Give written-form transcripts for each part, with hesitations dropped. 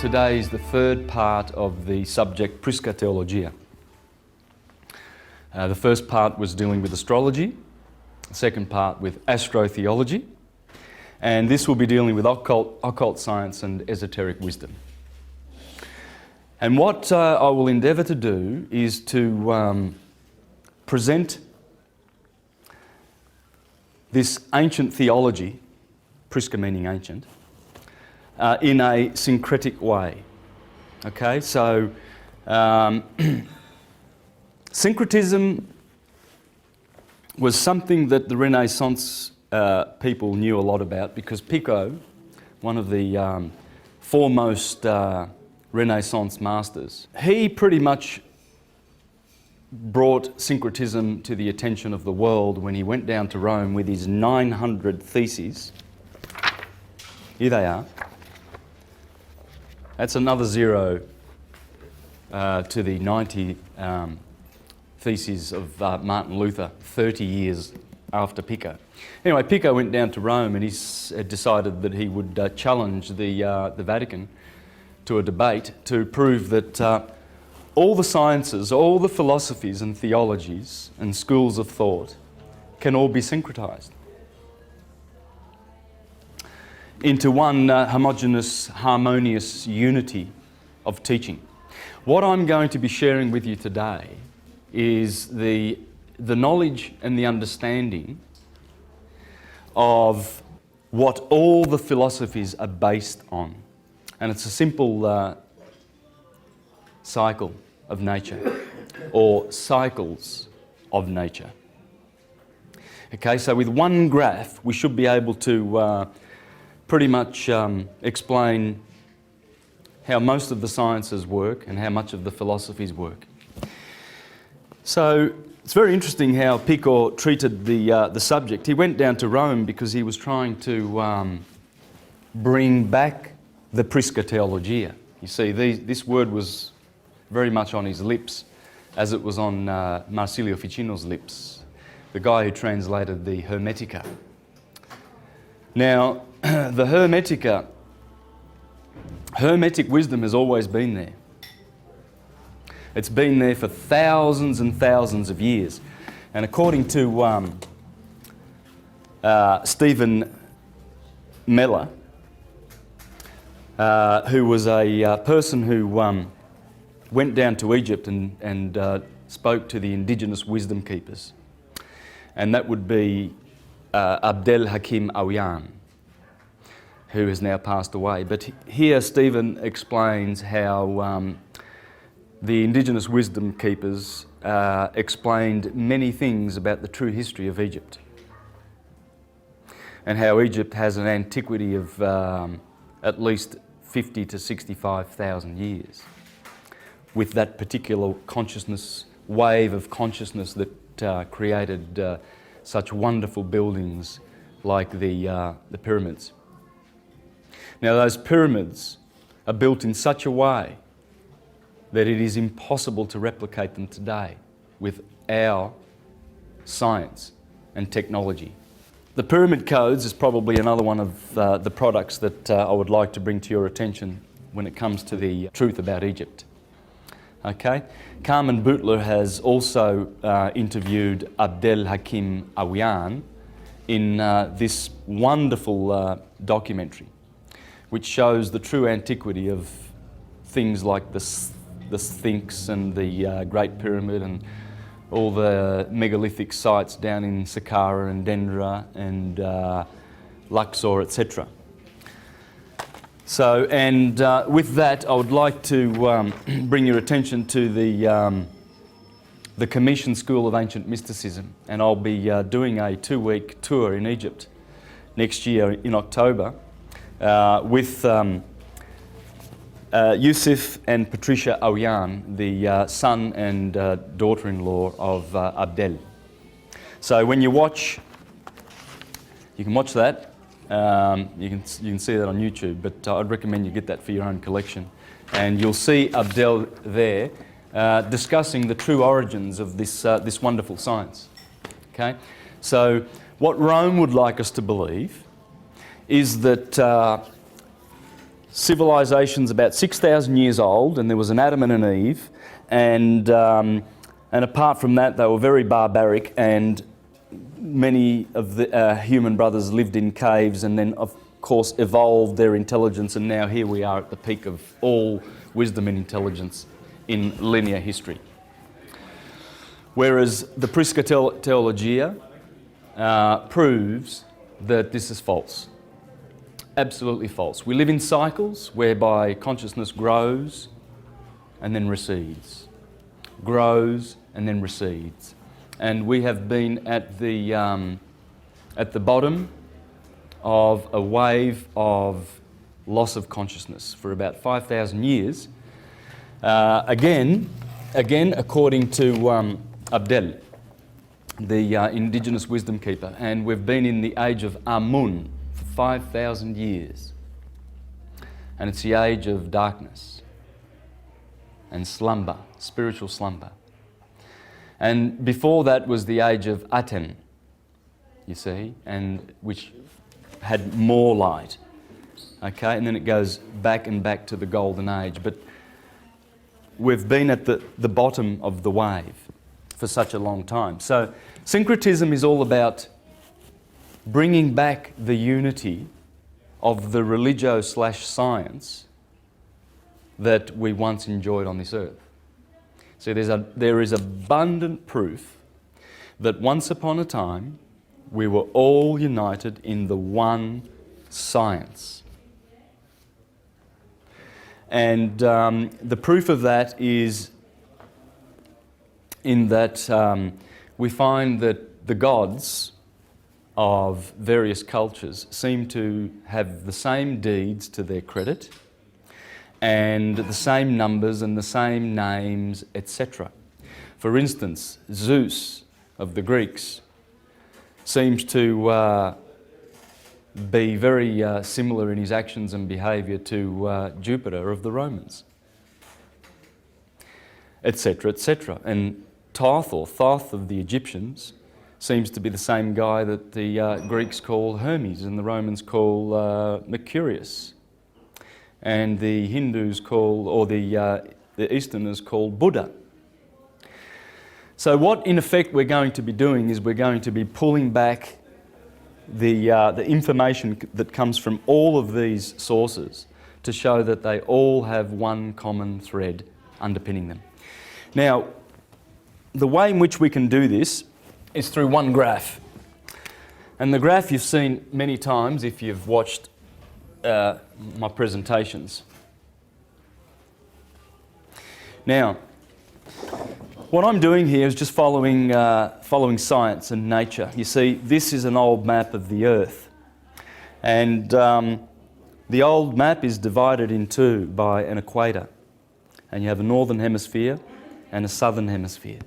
Today is the third part of the subject Prisca Theologia. The first part was dealing with astrology, the second part with astrotheology, and this will be dealing with occult science and esoteric wisdom. And what I will endeavour to do is to present this ancient theology, Prisca meaning ancient, in a syncretic way. Okay, so syncretism was something that the Renaissance people knew a lot about, because Pico, one of the foremost Renaissance masters, he pretty much brought syncretism to the attention of the world when he went down to Rome with his 900 theses. Here they are. That's another zero to the 90 theses of Martin Luther 30 years after Pico. Anyway, Pico went down to Rome and he decided that he would challenge the Vatican to a debate to prove that all the sciences, all the philosophies and theologies and schools of thought can all be syncretized into one homogeneous, harmonious unity of teaching. What I'm going to be sharing with you today is the knowledge and the understanding of what all the philosophies are based on. And it's a simple cycle of nature, or cycles of nature. Okay, so with one graph we should be able to pretty much explain how most of the sciences work and how much of the philosophies work. So it's very interesting how Pico treated the subject. He went down to Rome because he was trying to bring back the Prisca Theologia. You see, this word was very much on his lips, as it was on Marsilio Ficino's lips, the guy who translated the Hermetica. Now, the Hermetic wisdom has always been there. It's been there for thousands and thousands of years. And according to Stephen Meller, who was a person who went down to Egypt and spoke to the indigenous wisdom keepers, and that would be Abdel Hakim Awiyan, who has now passed away. But here Stephen explains how the indigenous wisdom keepers explained many things about the true history of Egypt, and how Egypt has an antiquity of at least 50 to 65,000 years, with that particular consciousness, wave of consciousness that created such wonderful buildings like the pyramids. Now, those pyramids are built in such a way that it is impossible to replicate them today with our science and technology. The pyramid codes is probably another one of the products that I would like to bring to your attention when it comes to the truth about Egypt. Okay? Carmen Butler has also interviewed Abdel Hakim Awiyan in this wonderful documentary, which shows the true antiquity of things like the Sphinx and the Great Pyramid and all the megalithic sites down in Saqqara and Dendra and Luxor, etc. So, and with that, I would like to bring your attention to the Commission School of Ancient Mysticism, and I'll be doing a 2-week tour in Egypt next year in October with Yusuf and Patricia Awiyan, the son and daughter-in-law of Abdel. So when you watch, you can watch that. You can see that on YouTube, but I'd recommend you get that for your own collection. And you'll see Abdel there discussing the true origins of this wonderful science. Okay, so what Rome would like us to believe is that civilization's about 6,000 years old, and there was an Adam and an Eve, and apart from that, they were very barbaric, and many of the human brothers lived in caves, and then, of course, evolved their intelligence, and now here we are at the peak of all wisdom and intelligence in linear history. Whereas the Prisca Theologia proves that this is false. Absolutely false. We live in cycles whereby consciousness grows and then recedes. Grows and then recedes. And we have been at the bottom of a wave of loss of consciousness for about 5,000 years. Again, according to Abdel, the indigenous wisdom keeper, and we've been in the age of Amun for 5,000 years. And it's the age of darkness and slumber, spiritual slumber. And before that was the age of Aten, you see, and which had more light. Okay, and then it goes back and back to the golden age. But we've been at the bottom of the wave for such a long time. So syncretism is all about bringing back the unity of the religio/science that we once enjoyed on this earth. So there is abundant proof that once upon a time we were all united in the one science. And the proof of that is in that we find that the gods of various cultures seem to have the same deeds to their credit and the same numbers and the same names, etc. For instance, Zeus of the Greeks seems to be very similar in his actions and behaviour to Jupiter of the Romans, etc., etc. And Thoth of the Egyptians seems to be the same guy that the Greeks call Hermes and the Romans call Mercurius, and the Hindus call, or the Easterners call Buddha. So what in effect we're going to be doing is we're going to be pulling back the information that comes from all of these sources to show that they all have one common thread underpinning them. Now, the way in which we can do this is through one graph. And the graph you've seen many times if you've watched my presentations. Now, what I'm doing here is just following science and nature. You see, this is an old map of the Earth. And the old map is divided in two by an equator. And you have a northern hemisphere and a southern hemisphere.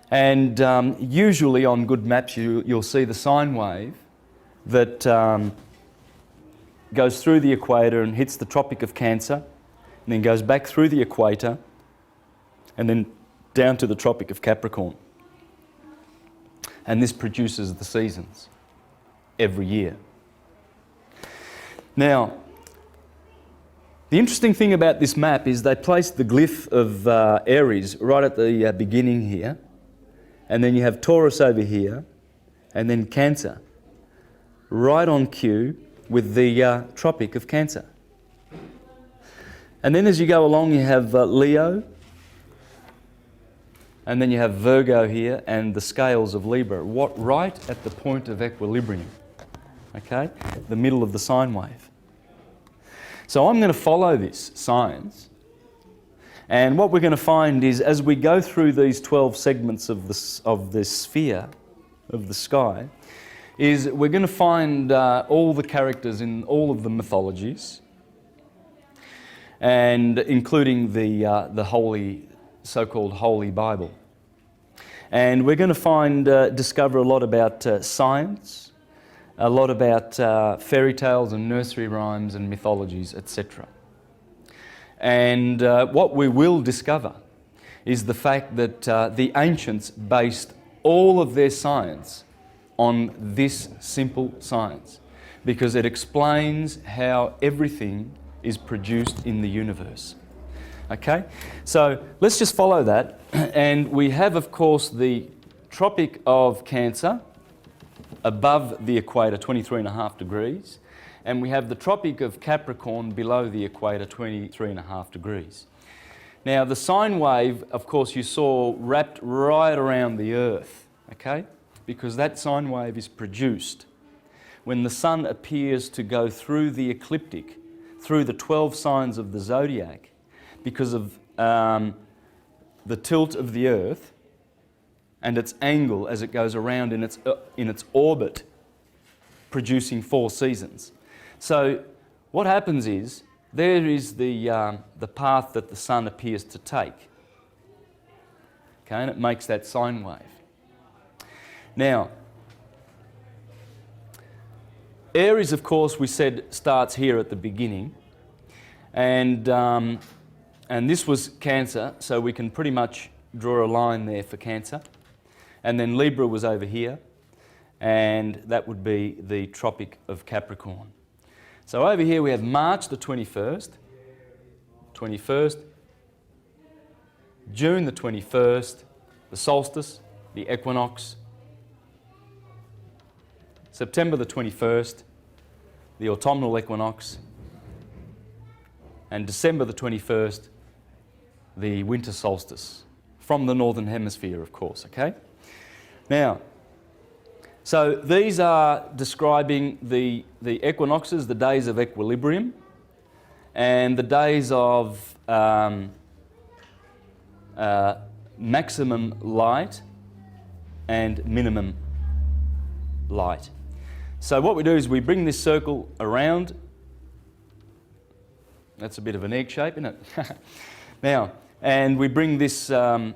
And usually on good maps you'll see the sine wave that goes through the equator and hits the Tropic of Cancer, and then goes back through the equator and then down to the Tropic of Capricorn. And this produces the seasons every year. Now, the interesting thing about this map is they placed the glyph of Aries right at the beginning here, and then you have Taurus over here, and then Cancer right on cue with the Tropic of Cancer. And then as you go along you have Leo, and then you have Virgo here, and the scales of Libra, right at the point of equilibrium, okay? The middle of the sine wave. So I'm going to follow this science, and what we're going to find is as we go through these 12 segments of the sphere, of the sky, is we're going to find all the characters in all of the mythologies, and including the holy, so-called Holy Bible. And we're going to discover a lot about science, a lot about fairy tales and nursery rhymes and mythologies, etc. And what we will discover is the fact that the ancients based all of their science on this simple science. because it explains how everything is produced in the universe. Okay, so let's just follow that. And we have, of course, the Tropic of Cancer above the equator, 23.5 degrees, and we have the Tropic of Capricorn below the equator, 23.5 degrees. Now, the sine wave, of course, you saw wrapped right around the Earth, okay, because that sine wave is produced when the sun appears to go through the ecliptic, through the 12 signs of the zodiac, because of the tilt of the Earth and its angle as it goes around in its orbit, producing 4 seasons. So what happens is, there is the path that the sun appears to take. Okay, and it makes that sine wave. Now, Aries, of course, we said starts here at the beginning, and this was Cancer, so we can pretty much draw a line there for Cancer. And then Libra was over here, and that would be the Tropic of Capricorn. So over here we have March the 21st, June the 21st, the solstice, the equinox, September the 21st, the autumnal equinox, and December the 21st, the winter solstice, from the northern hemisphere, of course, okay? Now, so these are describing the equinoxes, the days of equilibrium, and the days of maximum light and minimum light. So what we do is we bring this circle around. That's a bit of an egg shape, isn't it? Now, and we bring this the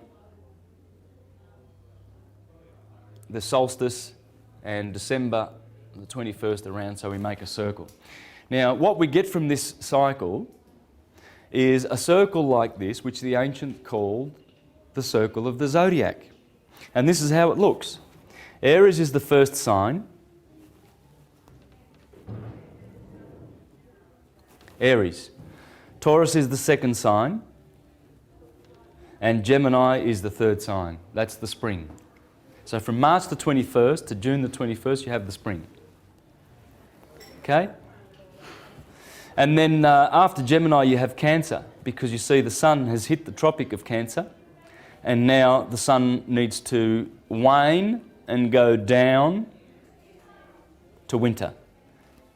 solstice and December the 21st around, so we make a circle. Now, what we get from this cycle is a circle like this, which the ancients called the circle of the zodiac. And this is how it looks. Aries is the first sign. Aries. Taurus is the second sign. And Gemini is the third sign. That's the spring. So from March the 21st to June the 21st, you have the spring. Okay? And then after Gemini, you have Cancer, because you see the sun has hit the Tropic of Cancer, and now the sun needs to wane and go down to winter.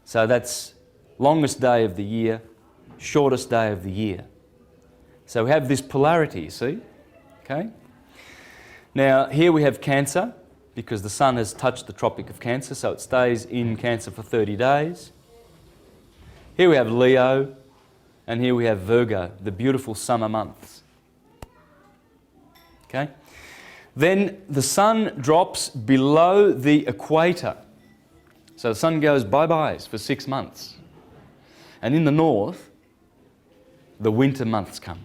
So that's longest day of the year, shortest day of the year. So we have this polarity, you see? Okay? Now, here we have Cancer, because the sun has touched the Tropic of Cancer, so it stays in Cancer for 30 days. Here we have Leo, and here we have Virgo, the beautiful summer months. Okay? Then the sun drops below the equator. So the sun goes bye-byes for 6 months. And in the north, the winter months come.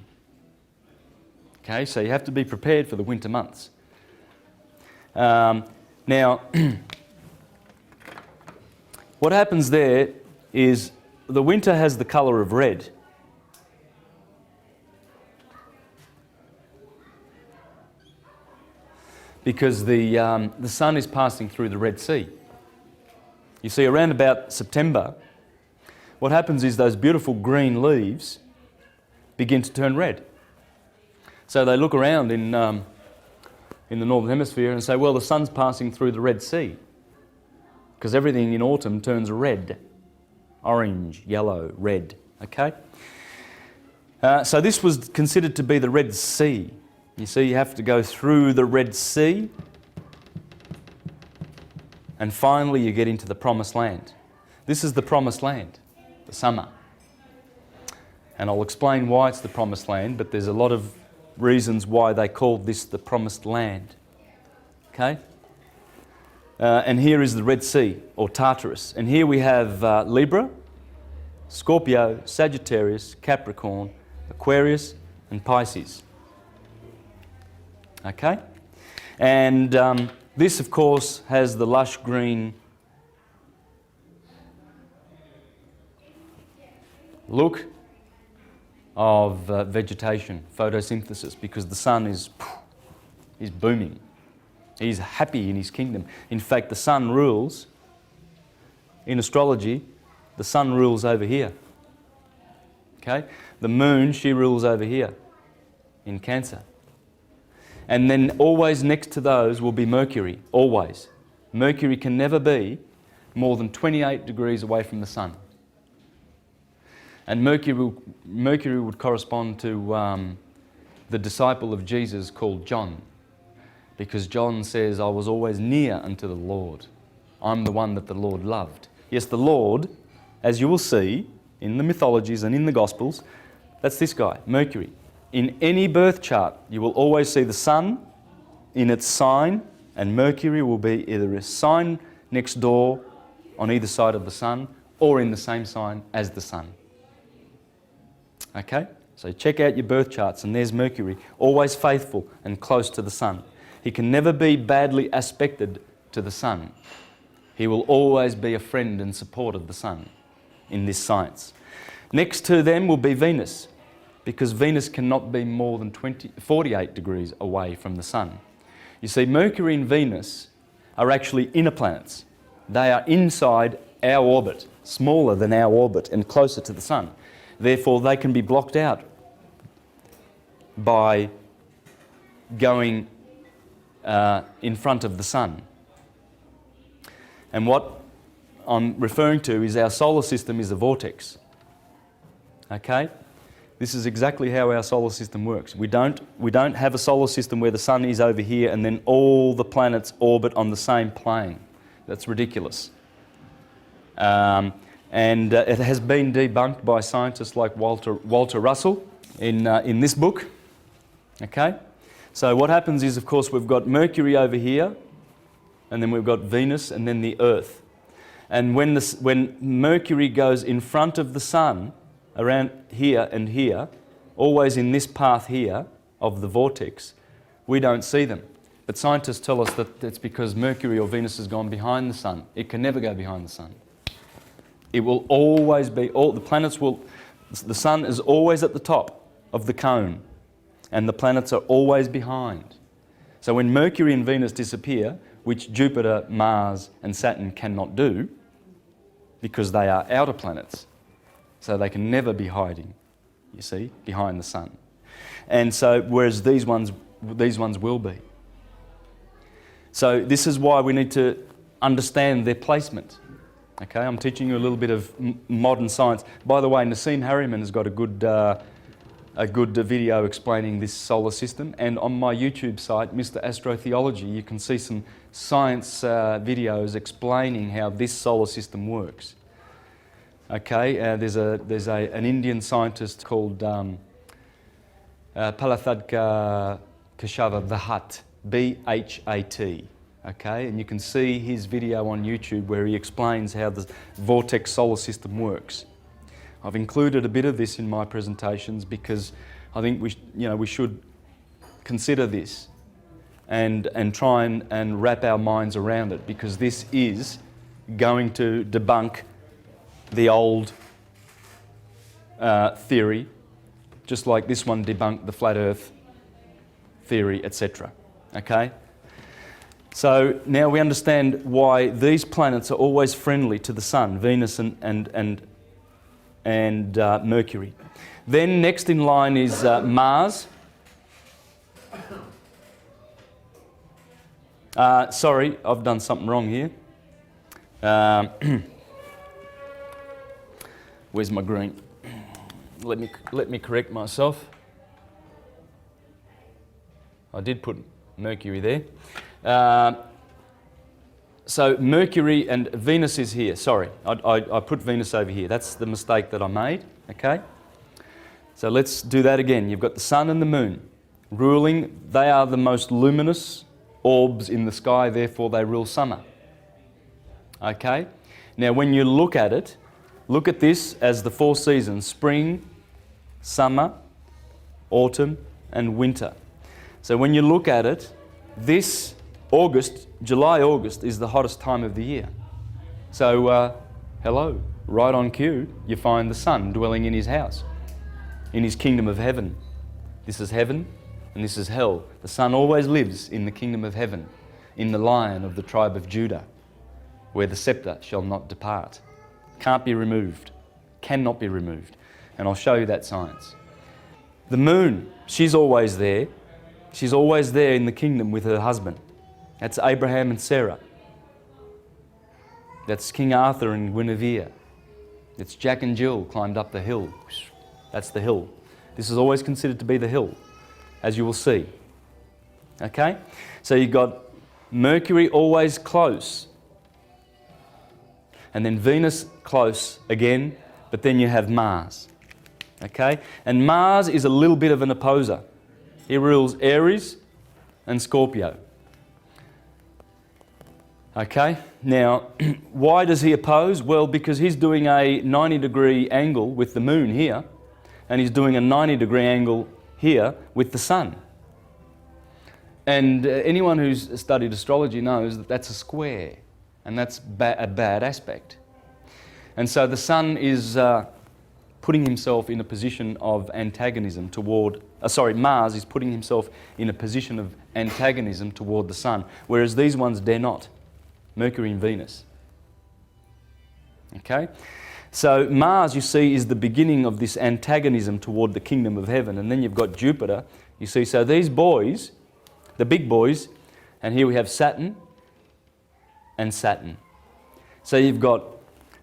Okay, so you have to be prepared for the winter months. Now, what happens there is the winter has the colour of red. Because the sun is passing through the Red Sea. You see, around about September, what happens is those beautiful green leaves begin to turn red. So they look around in the Northern Hemisphere and say, well, the sun's passing through the Red Sea, because everything in autumn turns red. Orange, yellow, red, okay? So this was considered to be the Red Sea. You see, you have to go through the Red Sea, and finally you get into the Promised Land. This is the Promised Land, the summer. And I'll explain why it's the Promised Land, but there's a lot of reasons why they called this the Promised Land. Okay? And here is the Red Sea, or Tartarus. And here we have Libra, Scorpio, Sagittarius, Capricorn, Aquarius, and Pisces. Okay? And this, of course, has the lush green look of vegetation, photosynthesis, because the sun is booming. He's happy in his kingdom. In fact, the sun rules, in astrology, the sun rules over here. Okay? The moon, she rules over here in Cancer. And then always next to those will be Mercury, always. Mercury can never be more than 28 degrees away from the sun. And Mercury would correspond to the disciple of Jesus called John, because John says, I was always near unto the Lord. I'm the one that the Lord loved. Yes, the Lord, as you will see in the mythologies and in the Gospels, that's this guy, Mercury. In any birth chart, you will always see the sun in its sign, and Mercury will be either a sign next door on either side of the sun or in the same sign as the sun. Okay? So check out your birth charts, and there's Mercury, always faithful and close to the sun. He can never be badly aspected to the sun. He will always be a friend and support of the sun in this science. Next to them will be Venus, because Venus cannot be more than 48 degrees away from the sun. You see, Mercury and Venus are actually inner planets. They are inside our orbit, smaller than our orbit and closer to the sun. Therefore, they can be blocked out by going in front of the sun. And what I'm referring to is our solar system is a vortex. Okay? This is exactly how our solar system works. We don't have a solar system where the sun is over here and then all the planets orbit on the same plane. That's ridiculous. It has been debunked by scientists like Walter Russell in this book. Okay? So what happens is, of course, we've got Mercury over here, and then we've got Venus, and then the Earth. And when Mercury goes in front of the sun, around here and here, always in this path here of the vortex, we don't see them. But scientists tell us that it's because Mercury or Venus has gone behind the sun. It can never go behind the sun. It will always be, the sun is always at the top of the cone, and the planets are always behind. So when Mercury and Venus disappear, which Jupiter, Mars and Saturn cannot do, because they are outer planets, so they can never be hiding, you see, behind the sun. And so, whereas these ones will be. So this is why we need to understand their placement. Okay, I'm teaching you a little bit of modern science. By the way, Nassim Harriman has got a good video explaining this solar system, and on my YouTube site, Mr. Astro Theology, you can see some science videos explaining how this solar system works. Okay, there's an Indian scientist called Palathadka Keshava Bhat, B-H-A-T. Okay, and you can see his video on YouTube where he explains how the vortex solar system works. I've included a bit of this in my presentations because I think we should consider this and try and wrap our minds around it, because this is going to debunk the old theory, just like this one debunked the flat earth theory, etc. Okay? So now we understand why these planets are always friendly to the sun, Venus and Mercury. Then next in line is Mars. Sorry, I've done something wrong here. Where's my green? Let me correct myself. I did put Mercury there. So Mercury and Venus is here. Sorry, I put Venus over here. That's the mistake that I made. Okay. So let's do that again. You've got the sun and the moon ruling. They are the most luminous orbs in the sky, therefore they rule summer. Okay. Now when you look at it, look at this as the four seasons: spring, summer, autumn and winter. So when you look at it, this July, August is the hottest time of the year. So, hello. right on cue, you find the Son dwelling in his house, in his kingdom of heaven. This is heaven and this is hell. The Son always lives in the kingdom of heaven, in the Lion of the tribe of Judah, where the scepter shall not depart. Can't be removed, cannot be removed. And I'll show you that science. The moon, she's always there. She's always there in the kingdom with her husband. That's Abraham and Sarah. That's King Arthur and Guinevere. It's Jack and Jill climbed up the hill. That's the hill. This is always considered to be the hill, as you will see. Okay? So you've got Mercury always close. And then Venus close again, but then you have Mars. Okay? And Mars is a little bit of an opposer. He rules Aries and Scorpio. Okay? Now, why does he oppose? Well, because he's doing a 90-degree angle with the moon here, and he's doing a 90-degree angle here with the sun. And anyone who's studied astrology knows that that's a square, and that's a bad aspect. And so the sun is putting himself in a position of antagonism toward... Mars is putting himself in a position of antagonism toward the sun, whereas these ones dare not. Mercury and Venus. Okay? So Mars, you see, is the beginning of this antagonism toward the kingdom of heaven. And then you've got Jupiter. You see, so these boys, the big boys, and here we have Saturn and Saturn. So you've got...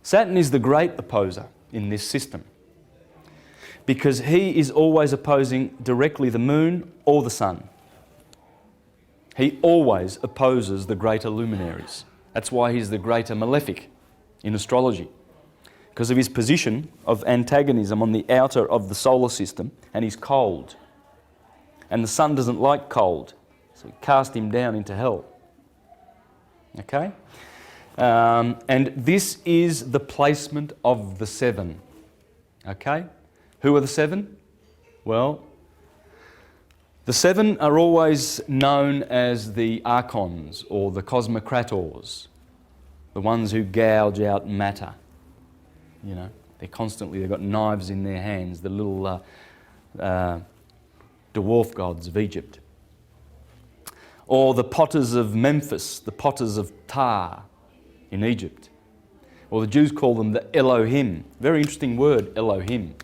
Saturn is the great opposer in this system, because he is always opposing directly the moon or the sun. He always opposes the greater luminaries. That's why he's the greater malefic in astrology, because of his position of antagonism on the outer of the solar system, and he's cold. And the sun doesn't like cold, so he cast him down into hell. Okay? And this is the placement of the seven. Okay? Who are the seven? Well, the seven are always known as the archons or the cosmocrators, the ones who gouge out matter. You know, they've got knives in their hands, the little dwarf gods of Egypt. Or the potters of Memphis, the potters of Tar in Egypt. Or the Jews call them the Elohim. Very interesting word, Elohim.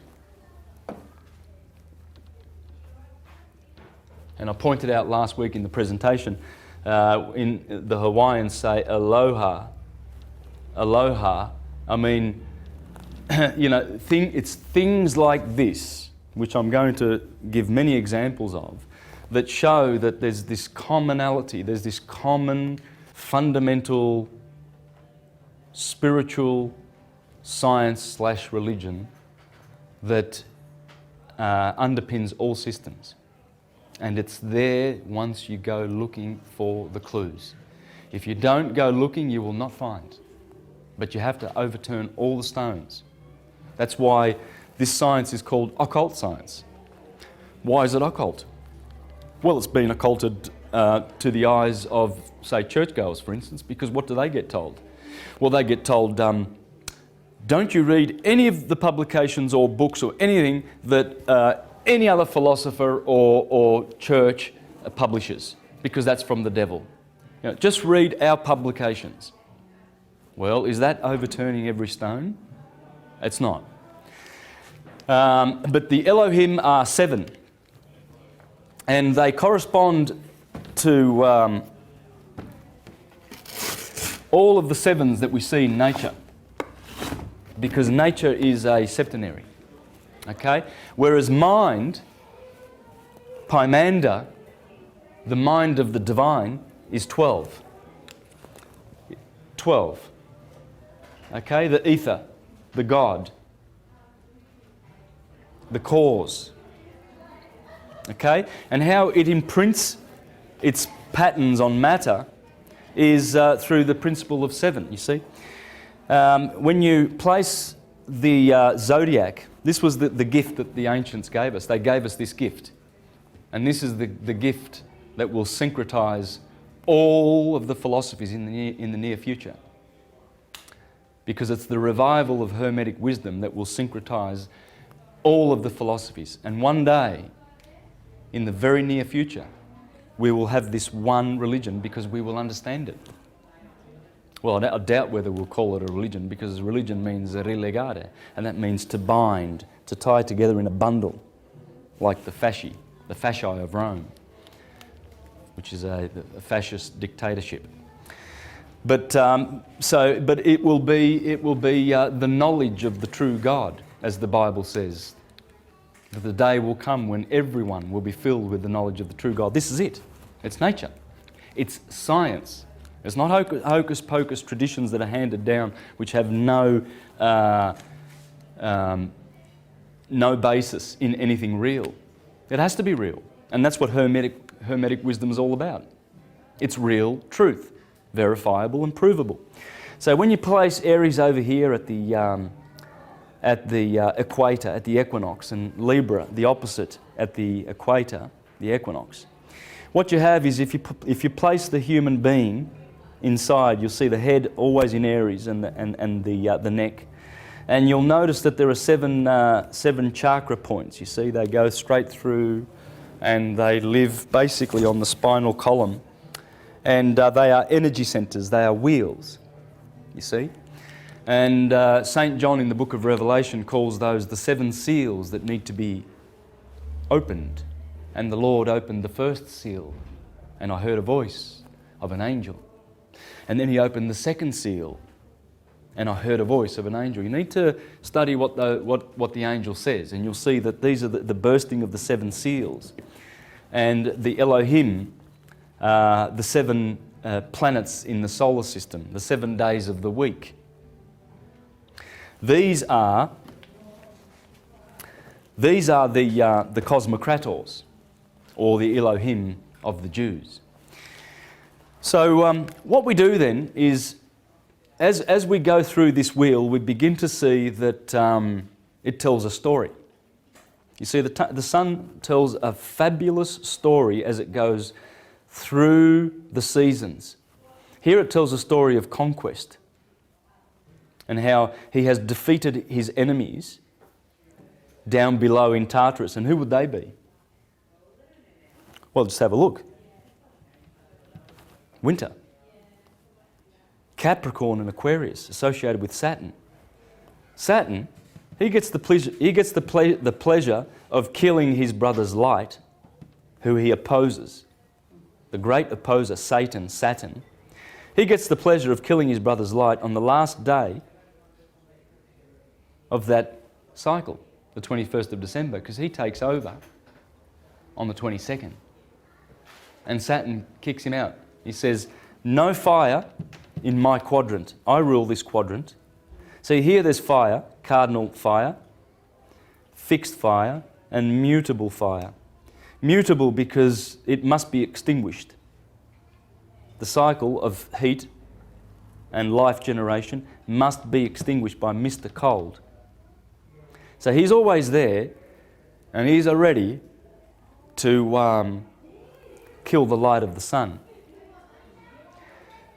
And I pointed out last week in the presentation, in the Hawaiians say aloha. Aloha. I mean, you know, it's things like this, which I'm going to give many examples of, that show that there's this commonality, there's this common fundamental spiritual science/religion that underpins all systems. And it's there once you go looking for the clues. If you don't go looking, you will not find. But you have to overturn all the stones. That's why this science is called occult science. Why is it occult? Well, it's been occulted to the eyes of, say, churchgoers, for instance, because what do they get told? Well, they get told, don't you read any of the publications or books or anything that any other philosopher or church publishes, because that's from the devil. You know, just read our publications. Well, is that overturning every stone? It's not. But the Elohim are seven, and they correspond to all of the sevens that we see in nature, because nature is a septenary. Okay? Whereas mind, Pymander, the mind of the divine, is 12. 12. Okay? The ether, the God, the cause. Okay? And how it imprints its patterns on matter is through the principle of seven, you see. When you place the zodiac, this was the gift that the ancients gave us. They gave us this gift. And this is the gift that will syncretize all of the philosophies in the near future. because it's the revival of Hermetic wisdom that will syncretize all of the philosophies. And one day, in the very near future, we will have this one religion because we will understand it. Well, I doubt whether we'll call it a religion, because religion means relegare, and that means to bind, to tie together in a bundle, like the fasci of Rome, which is a fascist dictatorship. But it will be the knowledge of the true God, as the Bible says. That the day will come when everyone will be filled with the knowledge of the true God. This is it. It's nature. It's science. It's not hocus pocus traditions that are handed down which have no basis in anything real. It has to be real. And that's what Hermetic wisdom is all about. It's real truth, verifiable and provable. So when you place Aries over here at the equator, at the equinox, and Libra, the opposite, at the equator, the equinox, what you have is if you place the human being inside, you'll see the head always in Aries and the neck. And you'll notice that there are seven chakra points. You see, they go straight through and they live basically on the spinal column. And they are energy centers, they are wheels, you see. And St. John in the book of Revelation calls those the 7 seals that need to be opened. And the Lord opened the first seal, and I heard a voice of an angel. And then he opened the second seal, and I heard a voice of an angel. You need to study what the angel says, and you'll see that these are the bursting of the 7 seals. And the Elohim, the 7 planets in the solar system, the 7 days of the week. These are the cosmocrators, or the Elohim of the Jews. So what we do then is, as we go through this wheel, we begin to see that it tells a story. You see, the sun tells a fabulous story as it goes through the seasons. Here it tells a story of conquest and how he has defeated his enemies down below in Tartarus. And who would they be? Well, just have a look. Winter. Capricorn and Aquarius, associated with Saturn. Saturn, he gets the pleasure of killing his brother's light, who he opposes. The great opposer, Saturn. He gets the pleasure of killing his brother's light on the last day of that cycle, the 21st of December, because he takes over on the 22nd. And Saturn kicks him out. He says, no fire in my quadrant. I rule this quadrant. See, here there's fire, cardinal fire, fixed fire, and mutable fire. Mutable because it must be extinguished. The cycle of heat and life generation must be extinguished by Mr. Cold. So he's always there, and he's ready to kill the light of the sun.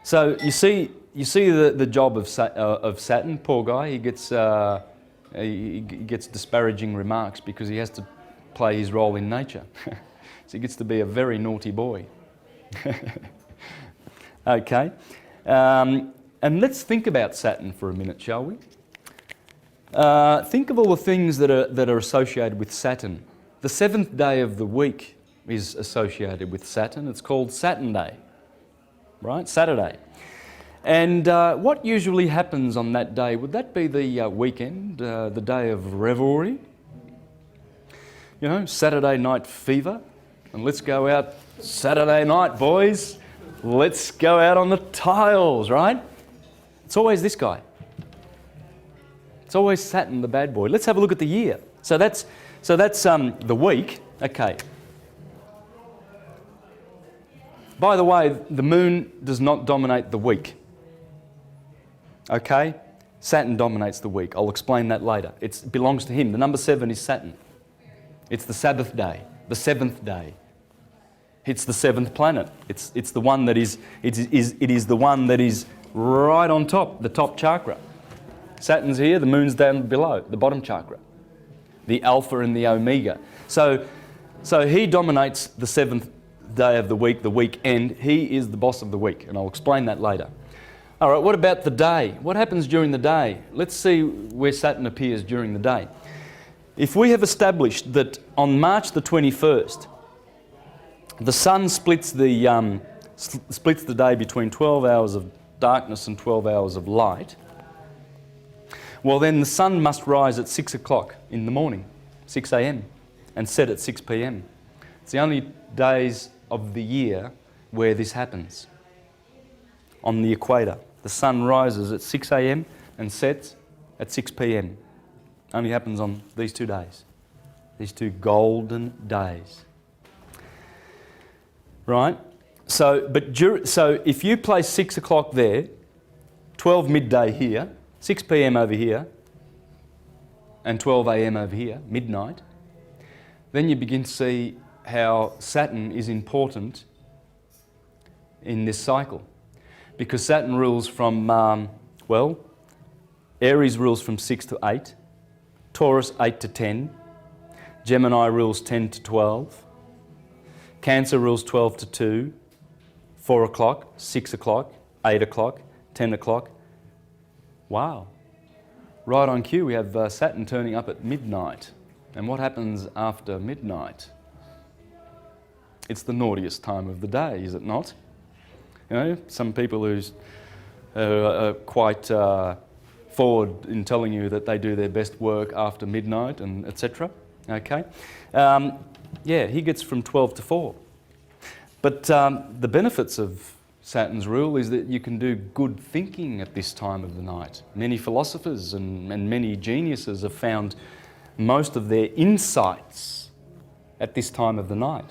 So you see the job of Saturn. Poor guy. He gets disparaging remarks because he has to play his role in nature. So he gets to be a very naughty boy. Okay, and let's think about Saturn for a minute, shall we? Think of all the things that are associated with Saturn. The 7th day of the week is associated with Saturn. It's called Saturn Day, right? Saturday. And what usually happens on that day? Would that be the weekend, the day of revelry? You know, Saturday night fever. And let's go out Saturday night, boys. Let's go out on the tiles, right? It's always this guy. It's always Saturn, the bad boy. Let's have a look at the year. So that's the week. Okay. By the way, the moon does not dominate the week. Okay? Saturn dominates the week. I'll explain that later. It belongs to him. The number 7 is Saturn. It's the Sabbath day, the 7th day. It's the 7th planet. It's the one that is the one that is right on top, the top chakra. Saturn's here, the moon's down below, the bottom chakra. The Alpha and the Omega. So he dominates the 7th day of the weekend. He is the boss of the week, and I'll explain that later. All right, what about the day? What happens during the day? Let's see where Saturn appears during the day. If we have established that on March the 21st, the sun splits the day between 12 hours of darkness and 12 hours of light, well then the sun must rise at 6 o'clock in the morning, 6 a.m, and set at 6 p.m. It's the only days of the year where this happens. On the equator, the sun rises at 6 a.m. and sets at 6 p.m. Only happens on these 2 days, these 2 golden days. Right? So if you place 6 o'clock there, 12 midday here, 6 p.m. over here, and 12 a.m. over here, midnight, then you begin to see how Saturn is important in this cycle. Because Saturn rules from, Aries rules from 6 to 8, Taurus 8 to 10, Gemini rules 10 to 12, Cancer rules 12 to 2, 4 o'clock, 6 o'clock, 8 o'clock, 10 o'clock. Wow. Right on cue, we have Saturn turning up at midnight. And what happens after midnight? It's the naughtiest time of the day, is it not? You know, some people who are quite forward in telling you that they do their best work after midnight and etc. Okay? Yeah, he gets from 12 to 4. But the benefits of Saturn's rule is that you can do good thinking at this time of the night. Many philosophers and many geniuses have found most of their insights at this time of the night.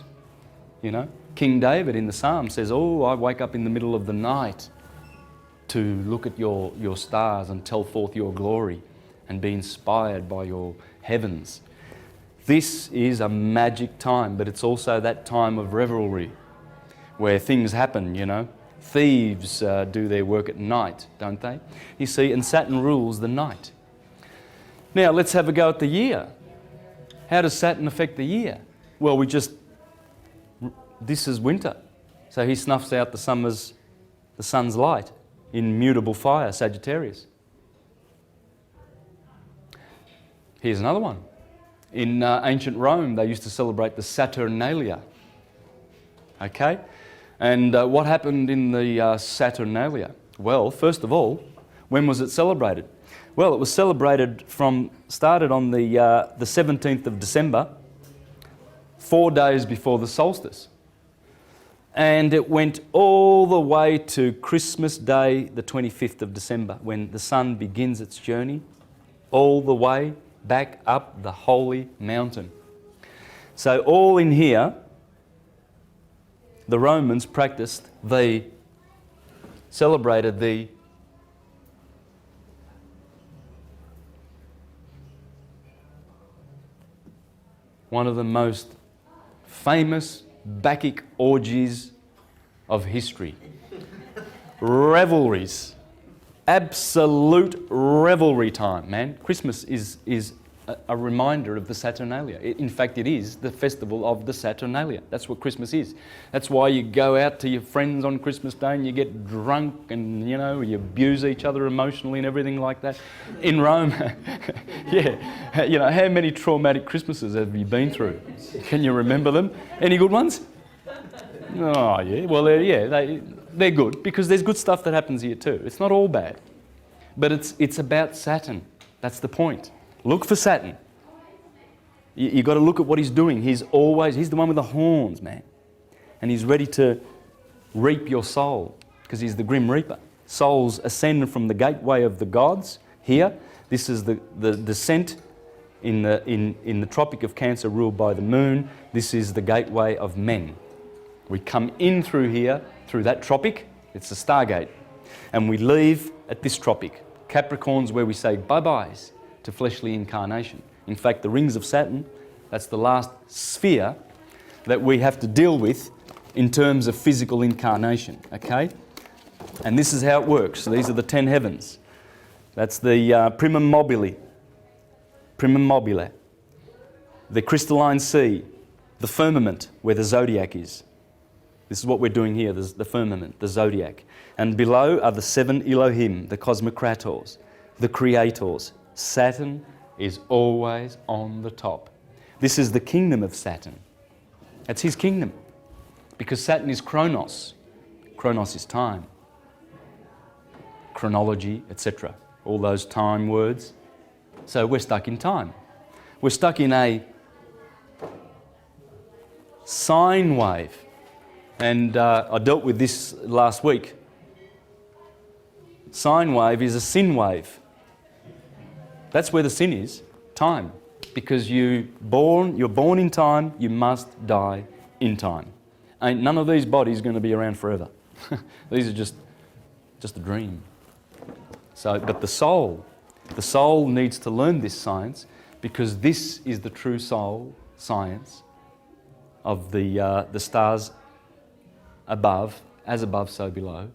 You know, King David in the Psalm says, "Oh, I wake up in the middle of the night to look at your stars and tell forth your glory and be inspired by your heavens." This is a magic time, but it's also that time of revelry where things happen, you know. Thieves do their work at night, don't they? You see, and Saturn rules the night. Now, let's have a go at the year. How does Saturn affect the year? Well, this is winter. So he snuffs out the sun's light in mutable fire, Sagittarius. Here's another one. In ancient Rome, they used to celebrate the Saturnalia. Okay? And what happened in the Saturnalia? Well, first of all, when was it celebrated? Well, it was started on the 17th of December, 4 days before the solstice. And it went all the way to Christmas Day, the 25th of December, when the sun begins its journey, all the way back up the holy mountain. So all in here, the Romans celebrated one of the most famous Bacchic orgies of history. Revelries. Absolute revelry time, man. Christmas is a reminder of the Saturnalia. In fact, it is the festival of the Saturnalia. That's what Christmas is. That's why you go out to your friends on Christmas Day and you get drunk and, you know, you abuse each other emotionally and everything like that. In Rome, yeah, you know, how many traumatic Christmases have you been through? Can you remember them? Any good ones? Oh, yeah. Well, they're good because there's good stuff that happens here too. It's not all bad. But it's about Saturn. That's the point. Look for Saturn. You've got to look at what he's doing. He's the one with the horns, man. And he's ready to reap your soul because he's the Grim Reaper. Souls ascend from the gateway of the gods here. This is the descent in the Tropic of Cancer ruled by the moon. This is the gateway of men. We come in through here, through that tropic. It's the Stargate. And we leave at this tropic. Capricorn's where we say bye-byes to fleshly incarnation. In fact, the rings of Saturn, that's the last sphere that we have to deal with in terms of physical incarnation, okay? And this is how it works. So these are the 10 heavens. That's the primum mobile. Primum mobile. The crystalline sea. The firmament, where the zodiac is. This is what we're doing here, the firmament, the zodiac. And below are the 7 Elohim, the cosmocrators, the creators. Saturn is always on the top. This is the kingdom of Saturn. That's his kingdom. Because Saturn is chronos. Chronos is time. Chronology, etc. All those time words. So we're stuck in time. We're stuck in a sine wave. And I dealt with this last week. Sine wave is a sin wave. That's where the sin is, time. Because you're born in time, you must die in time. Ain't none of these bodies going to be around forever. These are just a dream. So, but the soul needs to learn this science, because this is the true soul science of the stars above, as above, so below,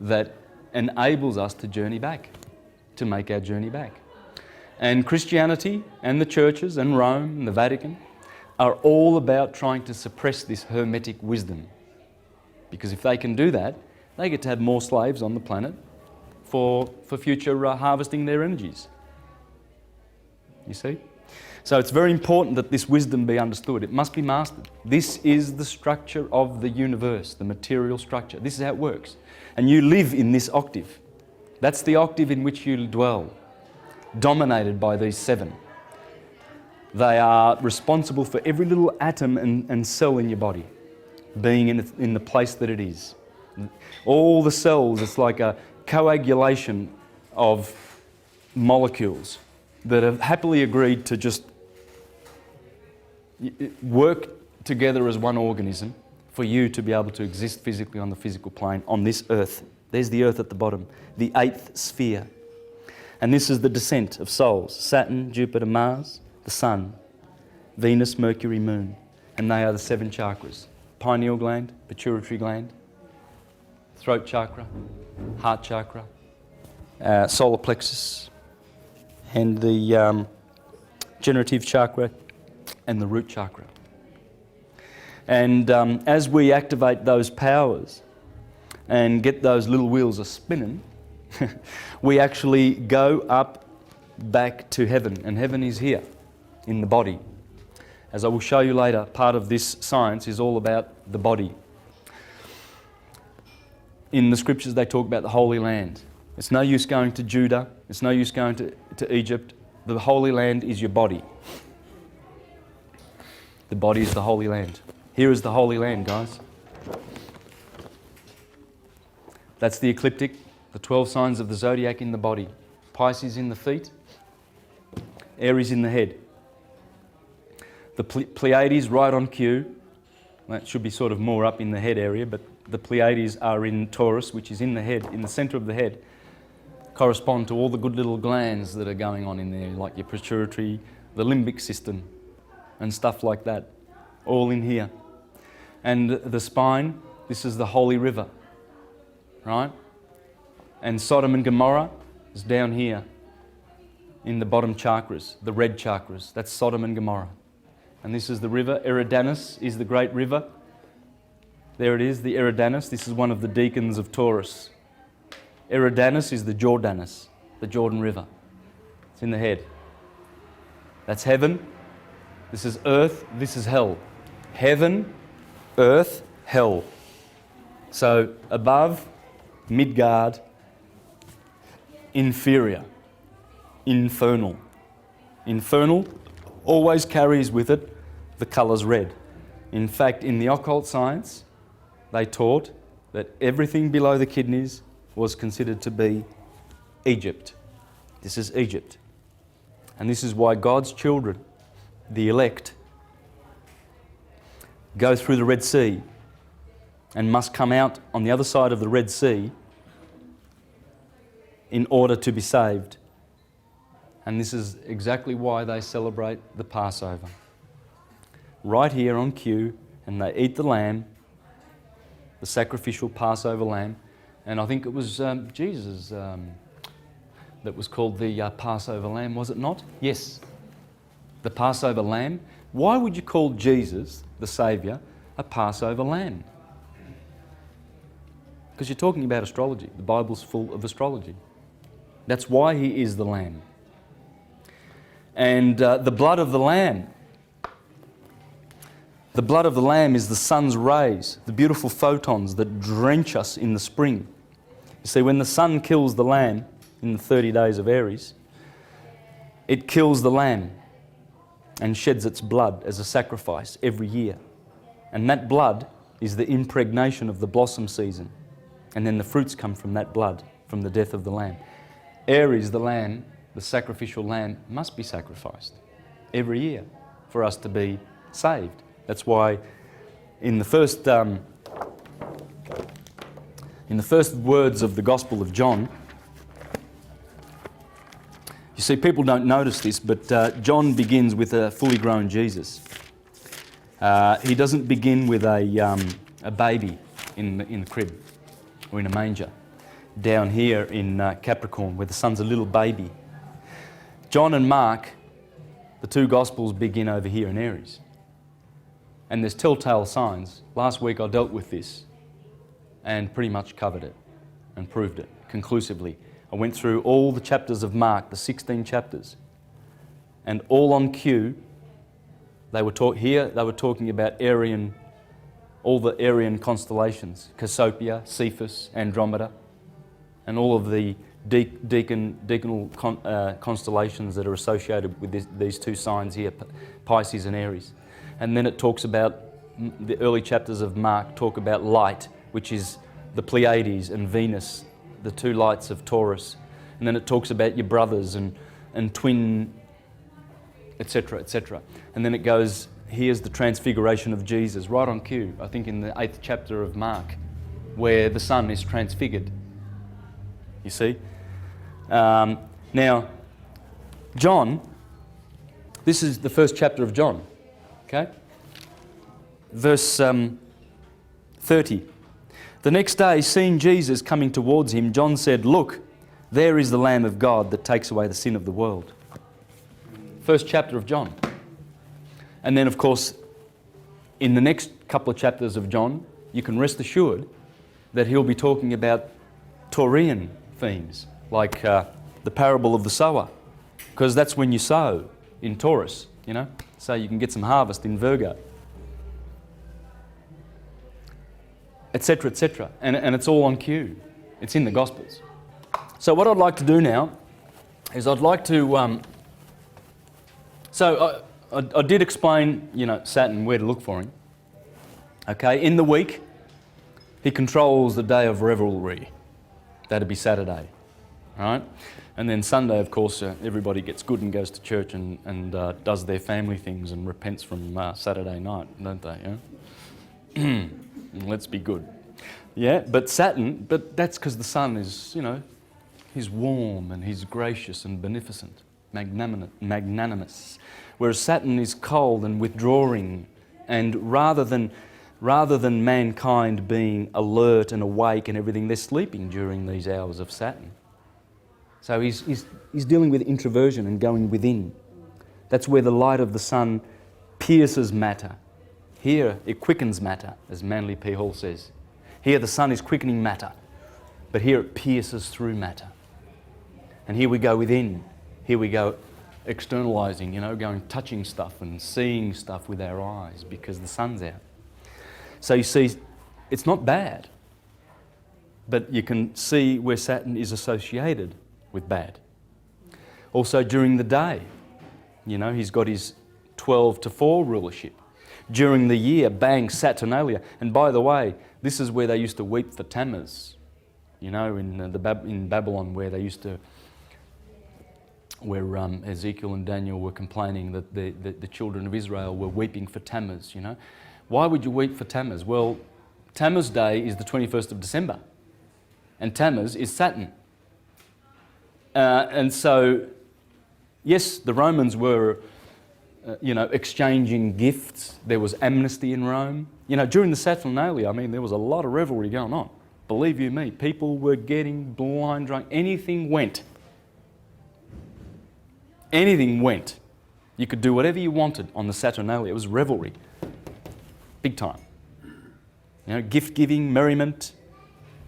that enables us to journey back, to make our journey back. And Christianity and the churches and Rome and the Vatican are all about trying to suppress this hermetic wisdom. Because if they can do that, they get to have more slaves on the planet for future harvesting their energies. You see? So it's very important that this wisdom be understood. It must be mastered. This is the structure of the universe, the material structure. This is how it works. And you live in this octave. That's the octave in which you dwell, dominated by these 7. They are responsible for every little atom and cell in your body being in the place that it is. All the cells, it's like a coagulation of molecules that have happily agreed to just work together as one organism for you to be able to exist physically on the physical plane on this earth. There's the earth at the bottom, the 8th sphere. And this is the descent of souls: Saturn, Jupiter, Mars, the Sun, Venus, Mercury, Moon. And they are the 7 chakras: pineal gland, pituitary gland, throat chakra, heart chakra, solar plexus, and the generative chakra, and the root chakra. And as we activate those powers and get those little wheels a-spinning, we actually go up back to heaven. And heaven is here, in the body. As I will show you later, part of this science is all about the body. In the scriptures they talk about the Holy Land. It's no use going to Judah, it's no use going to Egypt. The Holy Land is your body. The body is the Holy Land. Here is the Holy Land, guys. That's the ecliptic, the 12 signs of the zodiac in the body. Pisces in the feet, Aries in the head. The Pleiades right on cue. That should be sort of more up in the head area, but the Pleiades are in Taurus, which is in the head, in the centre of the head. Correspond to all the good little glands that are going on in there, like your pituitary, the limbic system, and stuff like that. All in here. And the spine, this is the Holy River, right? And Sodom and Gomorrah is down here in the bottom chakras, the red chakras. That's Sodom and Gomorrah. And this is the river. Eridanus is the great river. There it is, the Eridanus. This is one of the deacons of Taurus. Eridanus is the Jordanus, the Jordan River. It's in the head. That's heaven. This is earth. This is hell. Heaven, earth, hell. So above, Midgard, inferior, infernal. Infernal always carries with it the colours red. In fact, in the occult science, they taught that everything below the kidneys was considered to be Egypt. This is Egypt. And this is why God's children, the elect, go through the Red Sea and must come out on the other side of the Red Sea in order to be saved. And this is exactly why they celebrate the Passover. Right here on cue, and they eat the lamb, the sacrificial Passover lamb. And I think it was Jesus that was called the Passover lamb, was it not? Yes, the Passover lamb. Why would you call Jesus, the Saviour, a Passover lamb? Because you're talking about astrology. The Bible's full of astrology. That's why he is the lamb. And the blood of the lamb. The blood of the lamb is the sun's rays, the beautiful photons that drench us in the spring. You see, when the sun kills the lamb in the 30 days of Aries, it kills the lamb and sheds its blood as a sacrifice every year. And that blood is the impregnation of the blossom season. And then the fruits come from that blood, from the death of the lamb. Aries, the lamb, the sacrificial lamb, must be sacrificed every year for us to be saved. That's why in the first words of the Gospel of John, you see, people don't notice this, but John begins with a fully grown Jesus. He doesn't begin with a baby in the crib or in a manger. Down here in Capricorn, where the son's a little baby. John and Mark, the two Gospels, begin over here in Aries. And there's telltale signs. Last week I dealt with this and pretty much covered it and proved it conclusively. I went through all the chapters of Mark, the 16 chapters, and all on cue, they were talking about Aryan, all the Aryan constellations, Cassiopeia, Cephas, Andromeda, and all of the decanal constellations that are associated with these two signs here, Pisces and Aries. And then it talks about, the early chapters of Mark talk about light, which is the Pleiades and Venus, the two lights of Taurus. And then it talks about your brothers and twin, etc., etc. And then it goes, here's the transfiguration of Jesus, right on cue, I think in the 8th chapter of Mark, where the sun is transfigured. You see? Now, John, this is the first chapter of John, okay? Verse 30. The next day, seeing Jesus coming towards him, John said, "Look, there is the Lamb of God that takes away the sin of the world." First chapter of John. And then, of course, in the next couple of chapters of John, you can rest assured that he'll be talking about Taurian themes, like the parable of the sower, because that's when you sow in Taurus, you know, so you can get some harvest in Virgo, etc., etc. And it's all on cue. It's in the Gospels. So what I'd like to do now is I'd like to... I did explain, you know, Saturn, where to look for him. Okay, in the week, he controls the day of revelry. That'd be Saturday, right? And then Sunday, of course, everybody gets good and goes to church and does their family things and repents from Saturday night, don't they? Yeah? Let's be good. Yeah, but Saturn, but that's because the sun is, you know, he's warm and he's gracious and beneficent, magnanimous. Whereas Saturn is cold and withdrawing, and rather than mankind being alert and awake and everything, they're sleeping during these hours of Saturn. So he's dealing with introversion and going within. That's where the light of the sun pierces matter. Here it quickens matter, as Manly P. Hall says. Here the sun is quickening matter, but here it pierces through matter. And here we go within. Here we go externalizing, you know, going touching stuff and seeing stuff with our eyes because the sun's out. So you see, it's not bad, but you can see where Saturn is associated with bad. Also during the day, you know, he's got his 12 to 4 rulership. During the year, bang, Saturnalia. And by the way, this is where they used to weep for Tammuz, you know, in Babylon, where they used to, where Ezekiel and Daniel were complaining that the children of Israel were weeping for Tammuz, you know. Why would you weep for Tammuz? Well, Tammuz Day is the 21st of December, and Tammuz is Saturn. And so, yes, the Romans were, you know, exchanging gifts. There was amnesty in Rome. You know, during the Saturnalia, I mean, there was a lot of revelry going on. Believe you me, people were getting blind drunk. Anything went. Anything went. You could do whatever you wanted on the Saturnalia. It was revelry. Big time. You know, gift-giving, merriment,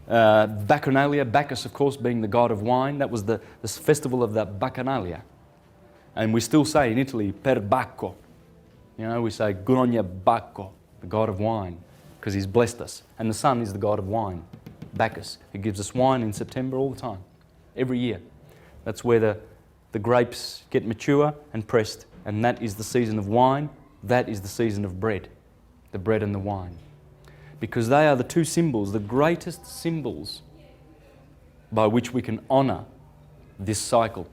Bacchanalia, Bacchus, of course, being the god of wine. That was the festival of the Bacchanalia. And we still say in Italy, per Bacco. You know, we say, good on you, Bacco, the god of wine, because he's blessed us. And the sun is the god of wine, Bacchus, who gives us wine in September all the time, every year. That's where the grapes get mature and pressed, and that is the season of wine. That is the season of bread, the bread and the wine. Because they are the two symbols, the greatest symbols by which we can honour this cycle.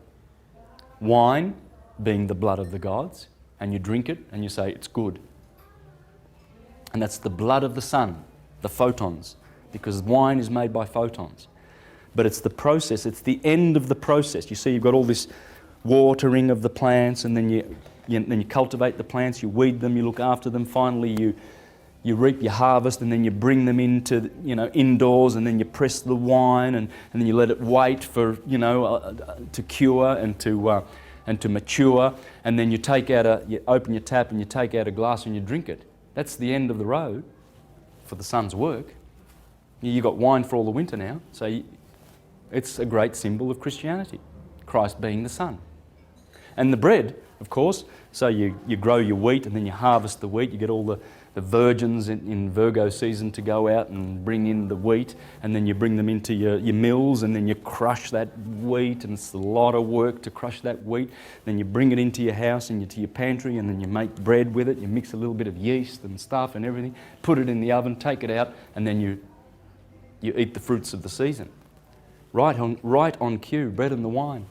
Wine being the blood of the gods, and you drink it and you say it's good. And that's the blood of the sun, the photons, because wine is made by photons. But it's the process, it's the end of the process. You see, you've got all this watering of the plants, and then you cultivate the plants, you weed them, you look after them. Finally, you reap your harvest, and then you bring them into, indoors, and then you press the wine, and then you let it wait for, to cure and to mature, and then you open your tap and you take out a glass and you drink it. That's the end of the road for the sun's work. You've got wine for all the winter now, so it's a great symbol of Christianity, Christ being the sun. And the bread, of course, so you grow your wheat and then you harvest the wheat, you get all the virgins in Virgo season to go out and bring in the wheat, and then you bring them into your mills, and then you crush that wheat, and it's a lot of work to crush that wheat. Then you bring it into your house and to your pantry, and then you make bread with it. You mix a little bit of yeast and stuff and everything, put it in the oven, take it out, and then you eat the fruits of the season. Right on cue, bread and the wine.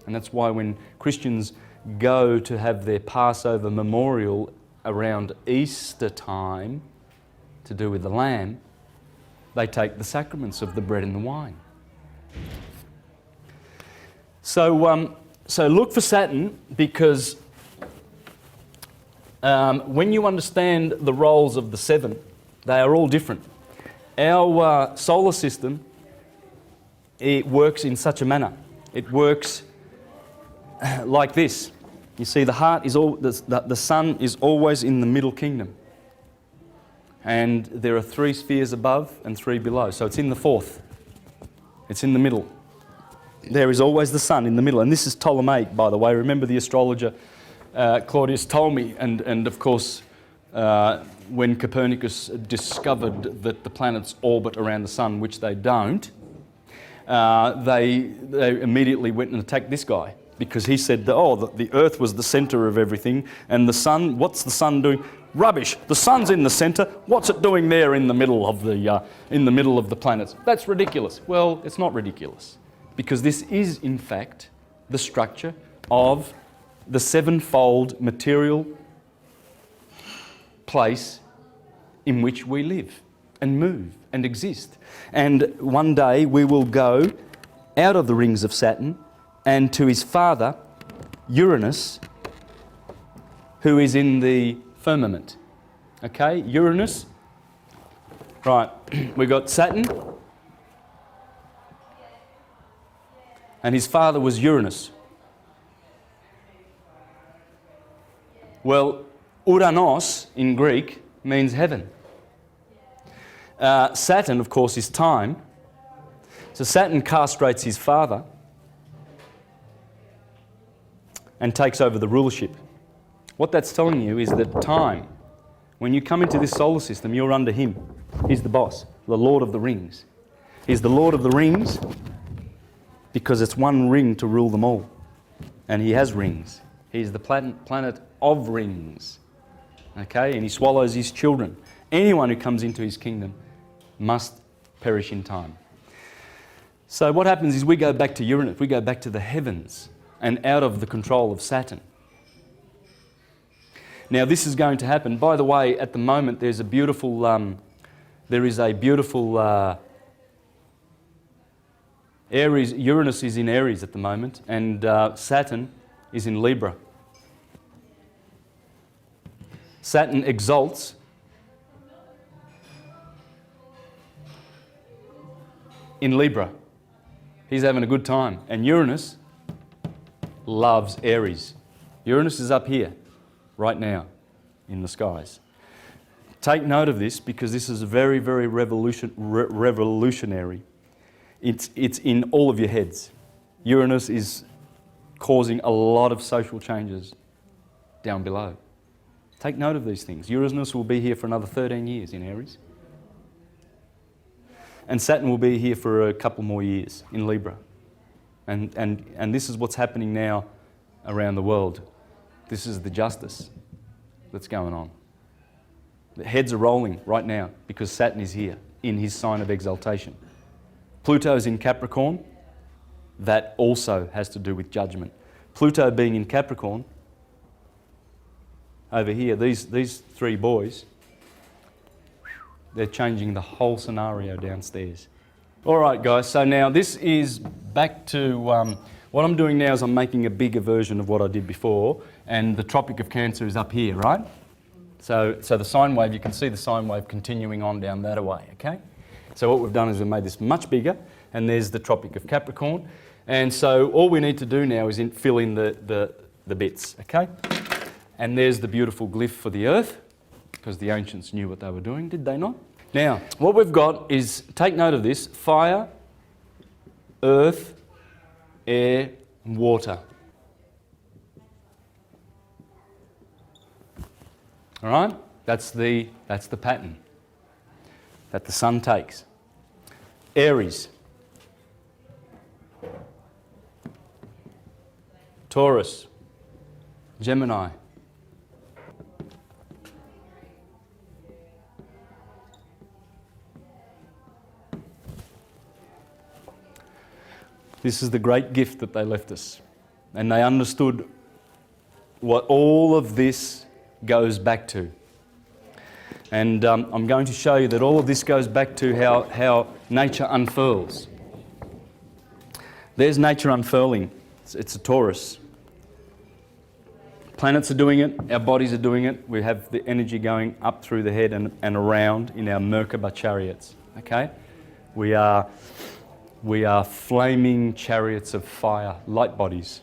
And that's why when Christians go to have their Passover memorial around Easter time to do with the lamb, they take the sacraments of the bread and the wine. So look for Saturn, because when you understand the roles of the seven, they are all different. Our solar system, it works in such a manner. It works like this. You see, the heart is the sun is always in the middle kingdom, and there are 3 spheres above and 3 below. So it's in the fourth. It's in the middle. There is always the sun in the middle, and this is Ptolemaic, by the way. Remember the astrologer Claudius Ptolemy, and of course, when Copernicus discovered that the planets orbit around the sun, which they don't, they immediately went and attacked this guy. Because he said that, the earth was the centre of everything, and the sun, what's the sun doing? Rubbish! The sun's in the centre. What's it doing there in the middle of the planets? That's ridiculous. Well, it's not ridiculous, because this is in fact the structure of the sevenfold material place in which we live and move and exist. And one day we will go out of the rings of Saturn and to his father, Uranus, who is in the firmament. Okay, Uranus. Right, we've got Saturn, and his father was Uranus. Well, Uranos in Greek means heaven. Saturn, of course, is time. So Saturn castrates his father and takes over the rulership. What that's telling you is that time, when you come into this solar system, you're under him. He's the boss, the Lord of the Rings. He's the Lord of the Rings because it's one ring to rule them all. And he has rings. He's the planet of rings. Okay, and he swallows his children. Anyone who comes into his kingdom must perish in time. So what happens is we go back to Uranus, we go back to the heavens, and out of the control of Saturn. Now this is going to happen. By the way, at the moment there is a beautiful Aries. Uranus is in Aries at the moment, and Saturn is in Libra. Saturn exalts in Libra. He's having a good time, and Uranus loves Aries. Uranus is up here, right now, in the skies. Take note of this because this is very, very revolutionary. It's in all of your heads. Uranus is causing a lot of social changes down below. Take note of these things. Uranus will be here for another 13 years in Aries. And Saturn will be here for a couple more years in Libra. And this is what's happening now around the world. This is the justice that's going on. The heads are rolling right now because Saturn is here in his sign of exaltation. Pluto's in Capricorn. That also has to do with judgment. Pluto being in Capricorn, over here, these three boys, they're changing the whole scenario downstairs. All right, guys, so now this is back to, what I'm doing now is I'm making a bigger version of what I did before, and the Tropic of Cancer is up here, right? So the sine wave, you can see the sine wave continuing on down that way, okay? So what we've done is we've made this much bigger, and there's the Tropic of Capricorn. And so all we need to do now is fill in the bits, okay? And there's the beautiful glyph for the Earth, because the ancients knew what they were doing, did they not? Now, what we've got is, take note of this, fire, earth, air, and water. All right? That's the pattern that the sun takes. Aries. Taurus. Gemini. This is the great gift that they left us. And they understood what all of this goes back to. And I'm going to show you that all of this goes back to how nature unfurls. There's nature unfurling. It's a Taurus. Planets are doing it, our bodies are doing it. We have the energy going up through the head and around in our Merkaba chariots. Okay? We are flaming chariots of fire, light bodies.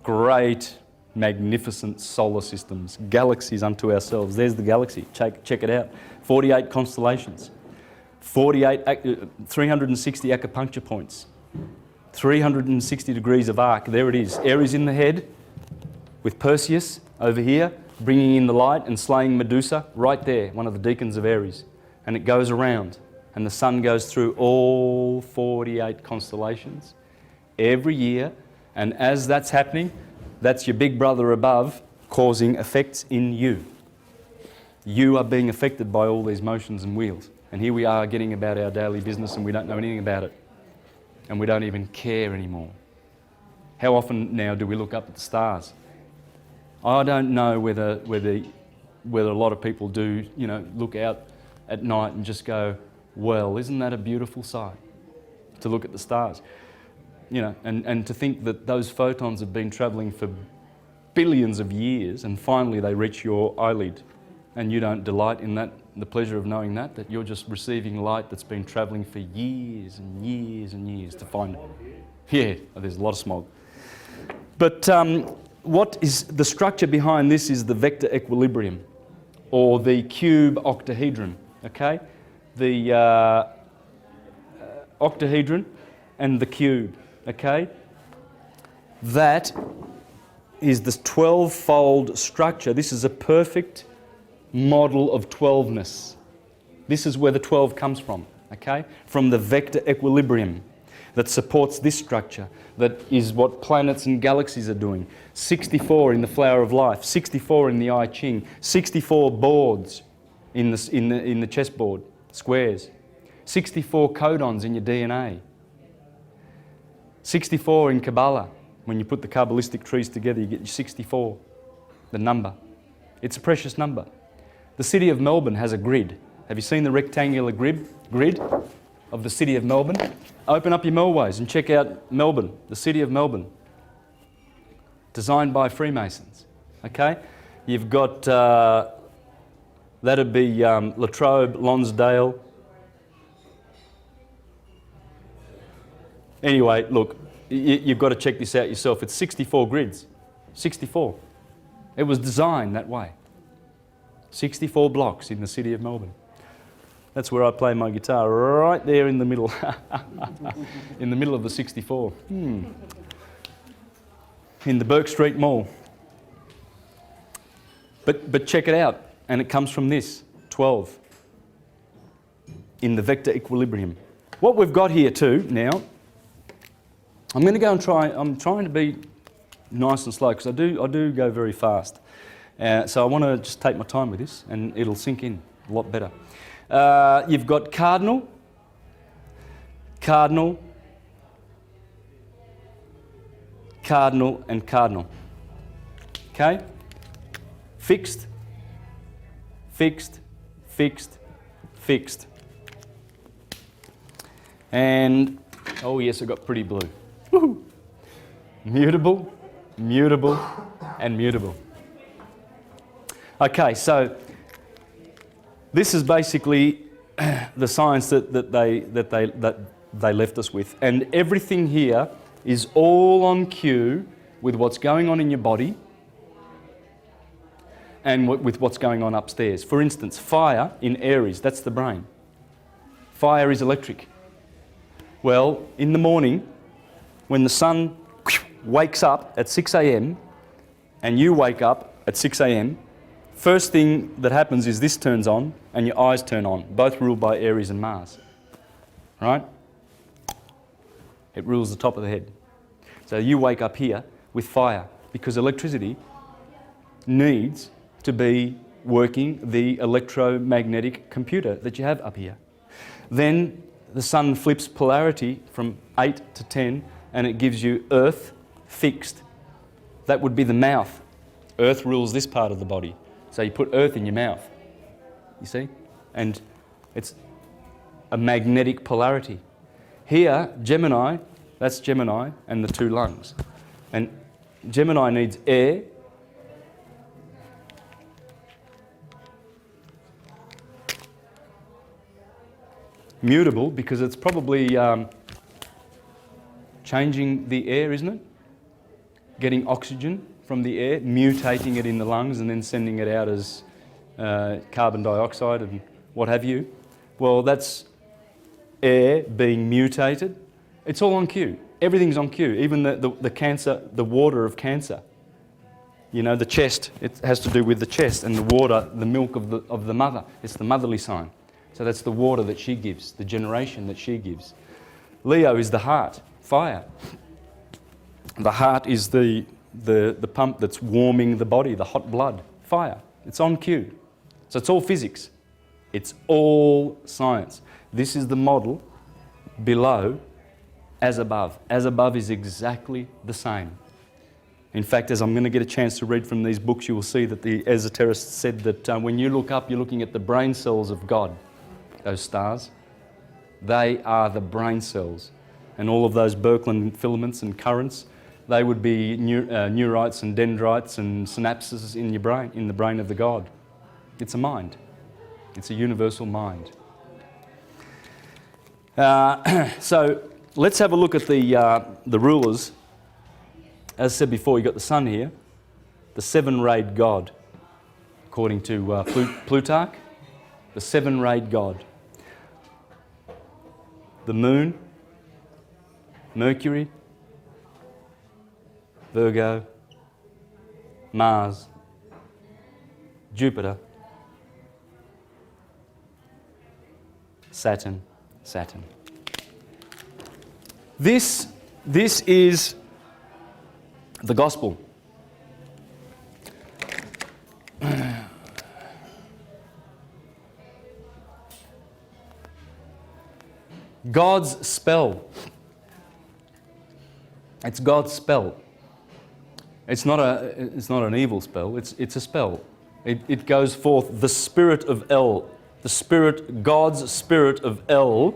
Great, magnificent solar systems, galaxies unto ourselves. There's the galaxy. Check it out. 48 constellations, 360 acupuncture points, 360 degrees of arc. There it is. Aries in the head with Perseus over here, bringing in the light and slaying Medusa right there, one of the deacons of Aries. And it goes around. And the sun goes through all 48 constellations every year. And as that's happening, that's your big brother above causing effects in you. You are being affected by all these motions and wheels. And here we are getting about our daily business and we don't know anything about it. And we don't even care anymore. How often now do we look up at the stars? I don't know whether a lot of people do, look out at night and just go, well, isn't that a beautiful sight? To look at the stars. And to think that those photons have been travelling for billions of years and finally they reach your eyelid and you don't delight in that, the pleasure of knowing that you're just receiving light that's been travelling for years and years and years to find it. Yeah, there's a lot of smog. But what is the structure behind this is the vector equilibrium or the cube octahedron, okay? The octahedron and the cube, okay? That is this 12-fold structure. This is a perfect model of 12ness. This is where the 12 comes from, okay? From the vector equilibrium that supports this structure, that is what planets and galaxies are doing. 64 in the Flower of Life, 64 in the I Ching, 64 boards in the chessboard, squares, 64 codons in your DNA, 64 in Kabbalah. When you put the Kabbalistic trees together, you get 64, the number. It's a precious number. The city of Melbourne has a grid. Have you seen the rectangular grid of the city of Melbourne? Open up your Melways and check out Melbourne, the city of Melbourne, designed by Freemasons. Okay? You've got, that'd be Latrobe, Lonsdale. Anyway, look, you've got to check this out yourself. It's 64 grids. 64. It was designed that way. 64 blocks in the city of Melbourne. That's where I play my guitar, right there in the middle. In the middle of the 64. In the Burke Street Mall. But check it out, and it comes from this, 12. In the vector equilibrium. What we've got here too now, I'm going to go and try, I'm trying to be nice and slow because I do go very fast. So I want to just take my time with this and it'll sink in a lot better. You've got cardinal, cardinal, cardinal and cardinal. Okay? Fixed, fixed, fixed, fixed. And, oh yes, I got pretty blue. Woohoo! Mutable, mutable, and mutable. Okay, so this is basically the science that they left us with, and everything here is all on cue with what's going on in your body and with what's going on upstairs. For instance, fire in Aries, that's the brain. Fire is electric. Well, in the morning, when the sun wakes up at 6 a.m. and you wake up at 6 a.m, first thing that happens is this turns on and your eyes turn on, both ruled by Aries and Mars. Right? It rules the top of the head. So you wake up here with fire because electricity needs to be working the electromagnetic computer that you have up here. Then the sun flips polarity from 8 to 10 and it gives you earth fixed. That would be the mouth. Earth rules this part of the body. So you put earth in your mouth, you see? And it's a magnetic polarity. Here, Gemini, that's Gemini and the two lungs. And Gemini needs air, mutable because it's probably changing the air, isn't it? Getting oxygen from the air, mutating it in the lungs and then sending it out as carbon dioxide and what have you. Well, that's air being mutated. It's all on cue. Everything's on cue. Even the cancer, the water of cancer. You know, the chest, it has to do with the chest and the water, the milk of the mother. It's the motherly sign. So that's the water that she gives, the generation that she gives. Leo is the heart, fire. The heart is the pump that's warming the body, the hot blood, fire. It's on cue. So it's all physics. It's all science. This is the model below as above. As above is exactly the same. In fact, as I'm going to get a chance to read from these books, you will see that the esoterists said that when you look up, you're looking at the brain cells of God. Those stars, they are the brain cells. And all of those Birkeland filaments and currents, they would be neurites and dendrites and synapses in your brain, in the brain of the God. It's a mind. It's a universal mind. So let's have a look at the rulers. As I said before, you've got the sun here, the seven-rayed God, according to Plutarch, the seven-rayed God. The moon, Mercury, Virgo, Mars, Jupiter, Saturn. This is the gospel. God's spell. It's God's spell. It's not an evil spell. It's a spell. It goes forth. The spirit of El, God's spirit of El,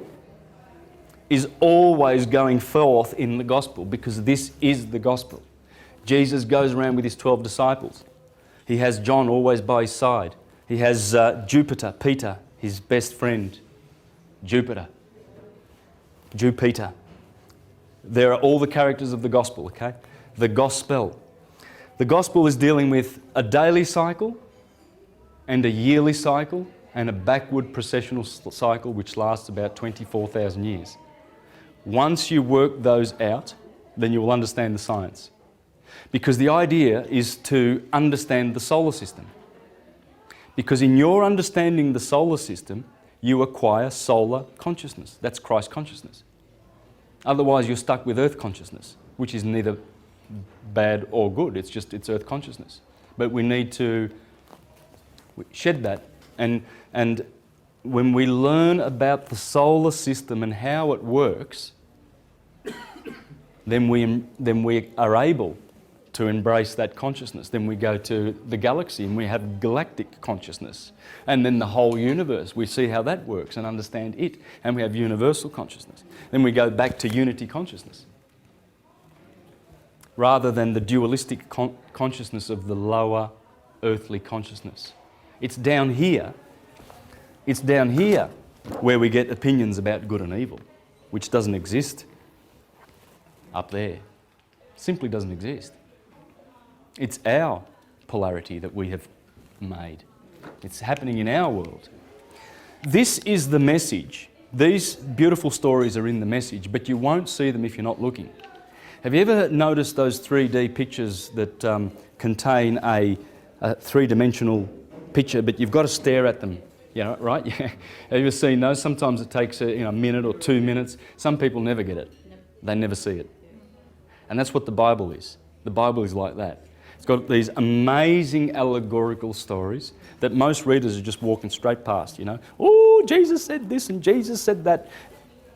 is always going forth in the gospel because this is the gospel. Jesus goes around with his 12 disciples. He has John always by his side. He has Jupiter, Peter, his best friend, Jupiter. There are all the characters of the gospel, okay? The gospel. The gospel is dealing with a daily cycle and a yearly cycle and a backward processional cycle which lasts about 24,000 years. Once you work those out, then you will understand the science. Because the idea is to understand the solar system. Because in your understanding the solar system, you acquire solar consciousness. That's Christ consciousness. Otherwise, you're stuck with earth consciousness, which is neither bad or good. It's earth consciousness. But we need to shed that. And when we learn about the solar system and how it works, then we are able to embrace that consciousness. Then we go to the galaxy and we have galactic consciousness. And then the whole universe, we see how that works and understand it. And we have universal consciousness. Then we go back to unity consciousness, rather than the dualistic consciousness of the lower earthly consciousness. It's down here where we get opinions about good and evil, which doesn't exist up there. Simply doesn't exist. It's our polarity that we have made. It's happening in our world. This is the message. These beautiful stories are in the message, but you won't see them if you're not looking. Have you ever noticed those 3D pictures that contain a three-dimensional picture, but you've got to stare at them? Yeah, right? Yeah. Have you ever seen those? Sometimes it takes a minute or 2 minutes. Some people never get it. They never see it. And that's what the Bible is. The Bible is like that. It's got these amazing allegorical stories that most readers are just walking straight past, Oh, Jesus said this and Jesus said that.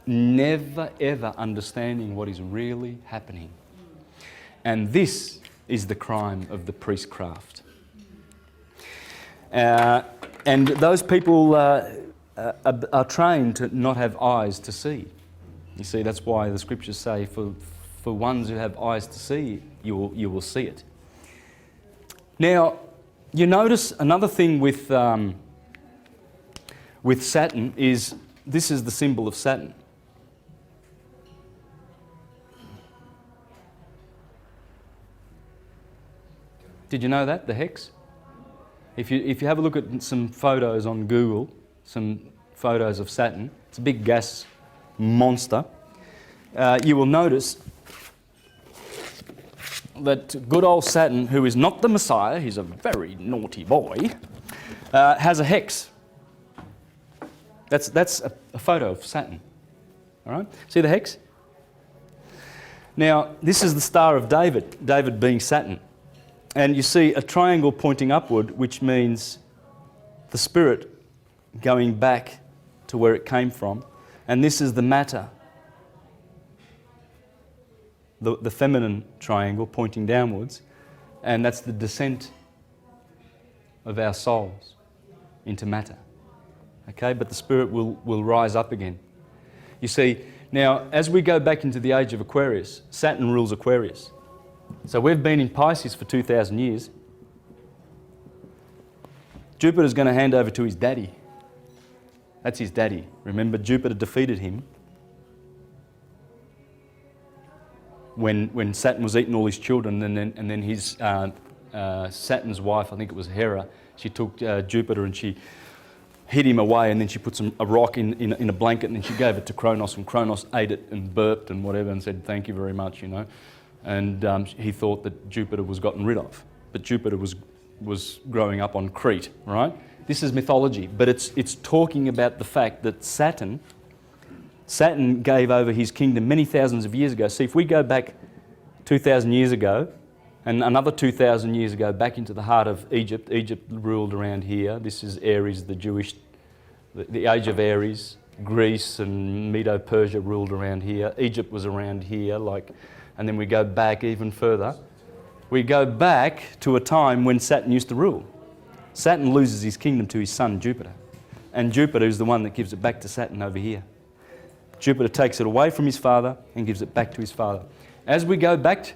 Never ever understanding what is really happening. And this is the crime of the priestcraft. And those people are trained to not have eyes to see. You see, that's why the scriptures say, for ones who have eyes to see, you will see it. Now, you notice another thing with Saturn is, this is the symbol of Saturn. Did you know that, the hex? If you have a look at some photos on Google, some photos of Saturn, it's a big gas monster, you will notice that good old Saturn, who is not the Messiah, he's a very naughty boy, has a hex. That's a photo of Saturn. All right? See the hex? Now, this is the Star of David, David being Saturn. And you see a triangle pointing upward, which means the spirit going back to where it came from. And this is the matter, the feminine triangle pointing downwards. And that's the descent of our souls into matter. Okay, but the spirit will rise up again. You see, now as we go back into the age of Aquarius, Saturn rules Aquarius. So we've been in Pisces for 2,000 years. Jupiter's going to hand over to his daddy. That's his daddy. Remember, Jupiter defeated him when Saturn was eating all his children, and then his Saturn's wife, I think it was Hera, she took Jupiter and she hid him away, and then she put a rock in a blanket, and then she gave it to Kronos, and Kronos ate it and burped and whatever and said, "Thank you very much," And he thought that Jupiter was gotten rid of. But Jupiter was growing up on Crete, right? This is mythology, but it's talking about the fact that Saturn gave over his kingdom many thousands of years ago. See, if we go back 2,000 years ago, and another 2,000 years ago back into the heart of Egypt, Egypt ruled around here. This is Aries, the age of Aries. Greece and Medo-Persia ruled around here. Egypt was around here, and then we go back even further. We go back to a time when Saturn used to rule. Saturn loses his kingdom to his son Jupiter. And Jupiter is the one that gives it back to Saturn over here. Jupiter takes it away from his father and gives it back to his father. As we go back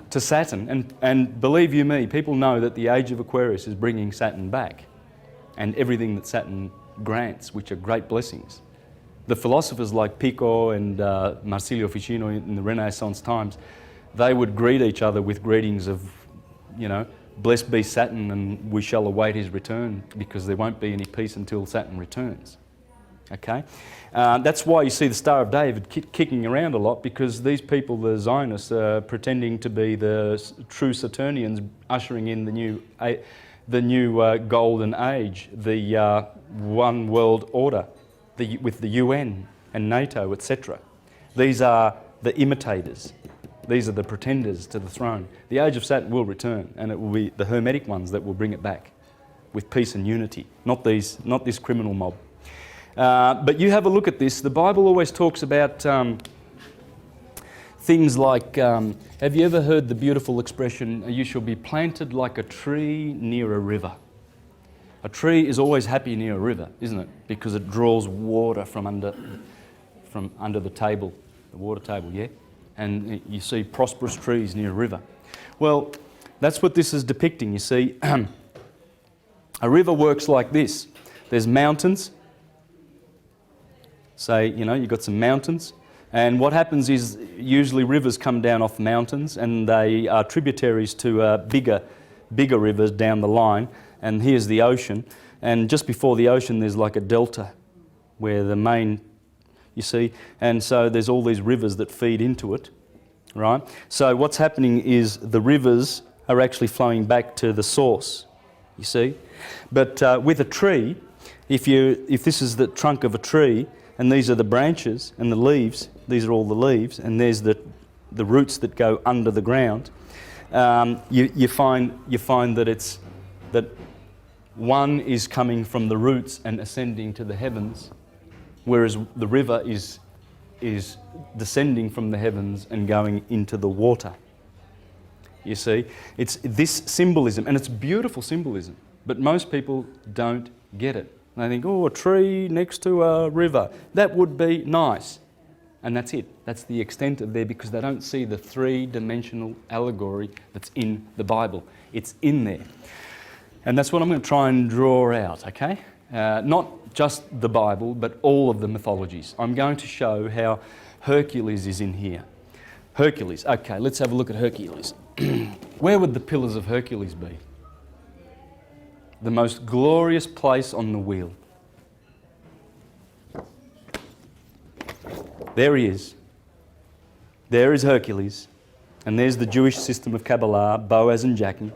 to Saturn, and believe you me, people know that the age of Aquarius is bringing Saturn back. And everything that Saturn grants, which are great blessings. The philosophers like Pico and Marsilio Ficino in the Renaissance times, they would greet each other with greetings of, you know, blessed be Saturn and we shall await his return, because there won't be any peace until Saturn returns. Okay? That's why you see the Star of David kicking around a lot, because these people, the Zionists, are pretending to be the true Saturnians, ushering in the new golden age, the one world order, with the UN and NATO, etc. These are the imitators. These are the pretenders to the throne. The age of Saturn will return, and it will be the Hermetic ones that will bring it back with peace and unity, not this criminal mob. But you have a look at this. The Bible always talks about things like, have you ever heard the beautiful expression, you shall be planted like a tree near a river? A tree is always happy near a river, isn't it? Because it draws water from under the table, the water table, yeah? And you see prosperous trees near a river. Well, that's what this is depicting. You see, a river works like this. There's mountains. Say, you know, you've got some mountains. And what happens is usually rivers come down off mountains, and they are tributaries to bigger rivers down the line. And here's the ocean. And just before the ocean, there's like a delta where the main, you see, and so there's all these rivers that feed into it, right? So what's happening is the rivers are actually flowing back to the source, you see. But with a tree, if this is the trunk of a tree, and these are the branches and the leaves, these are all the leaves, and there's the roots that go under the ground, you find that one is coming from the roots and ascending to the heavens, whereas the river is descending from the heavens and going into the water. You see, it's this symbolism, and it's beautiful symbolism, but most people don't get it. They think, oh, a tree next to a river, that would be nice. And that's it. That's the extent of there, because they don't see the three-dimensional allegory that's in the Bible. It's in there. And that's what I'm going to try and draw out, okay? Not just the Bible, but all of the mythologies. I'm going to show how Hercules is in here. Hercules. Okay, let's have a look at Hercules. Where would the pillars of Hercules be? The most glorious place on the wheel. There he is. There is Hercules. And there's the Jewish system of Kabbalah, Boaz and Jachin.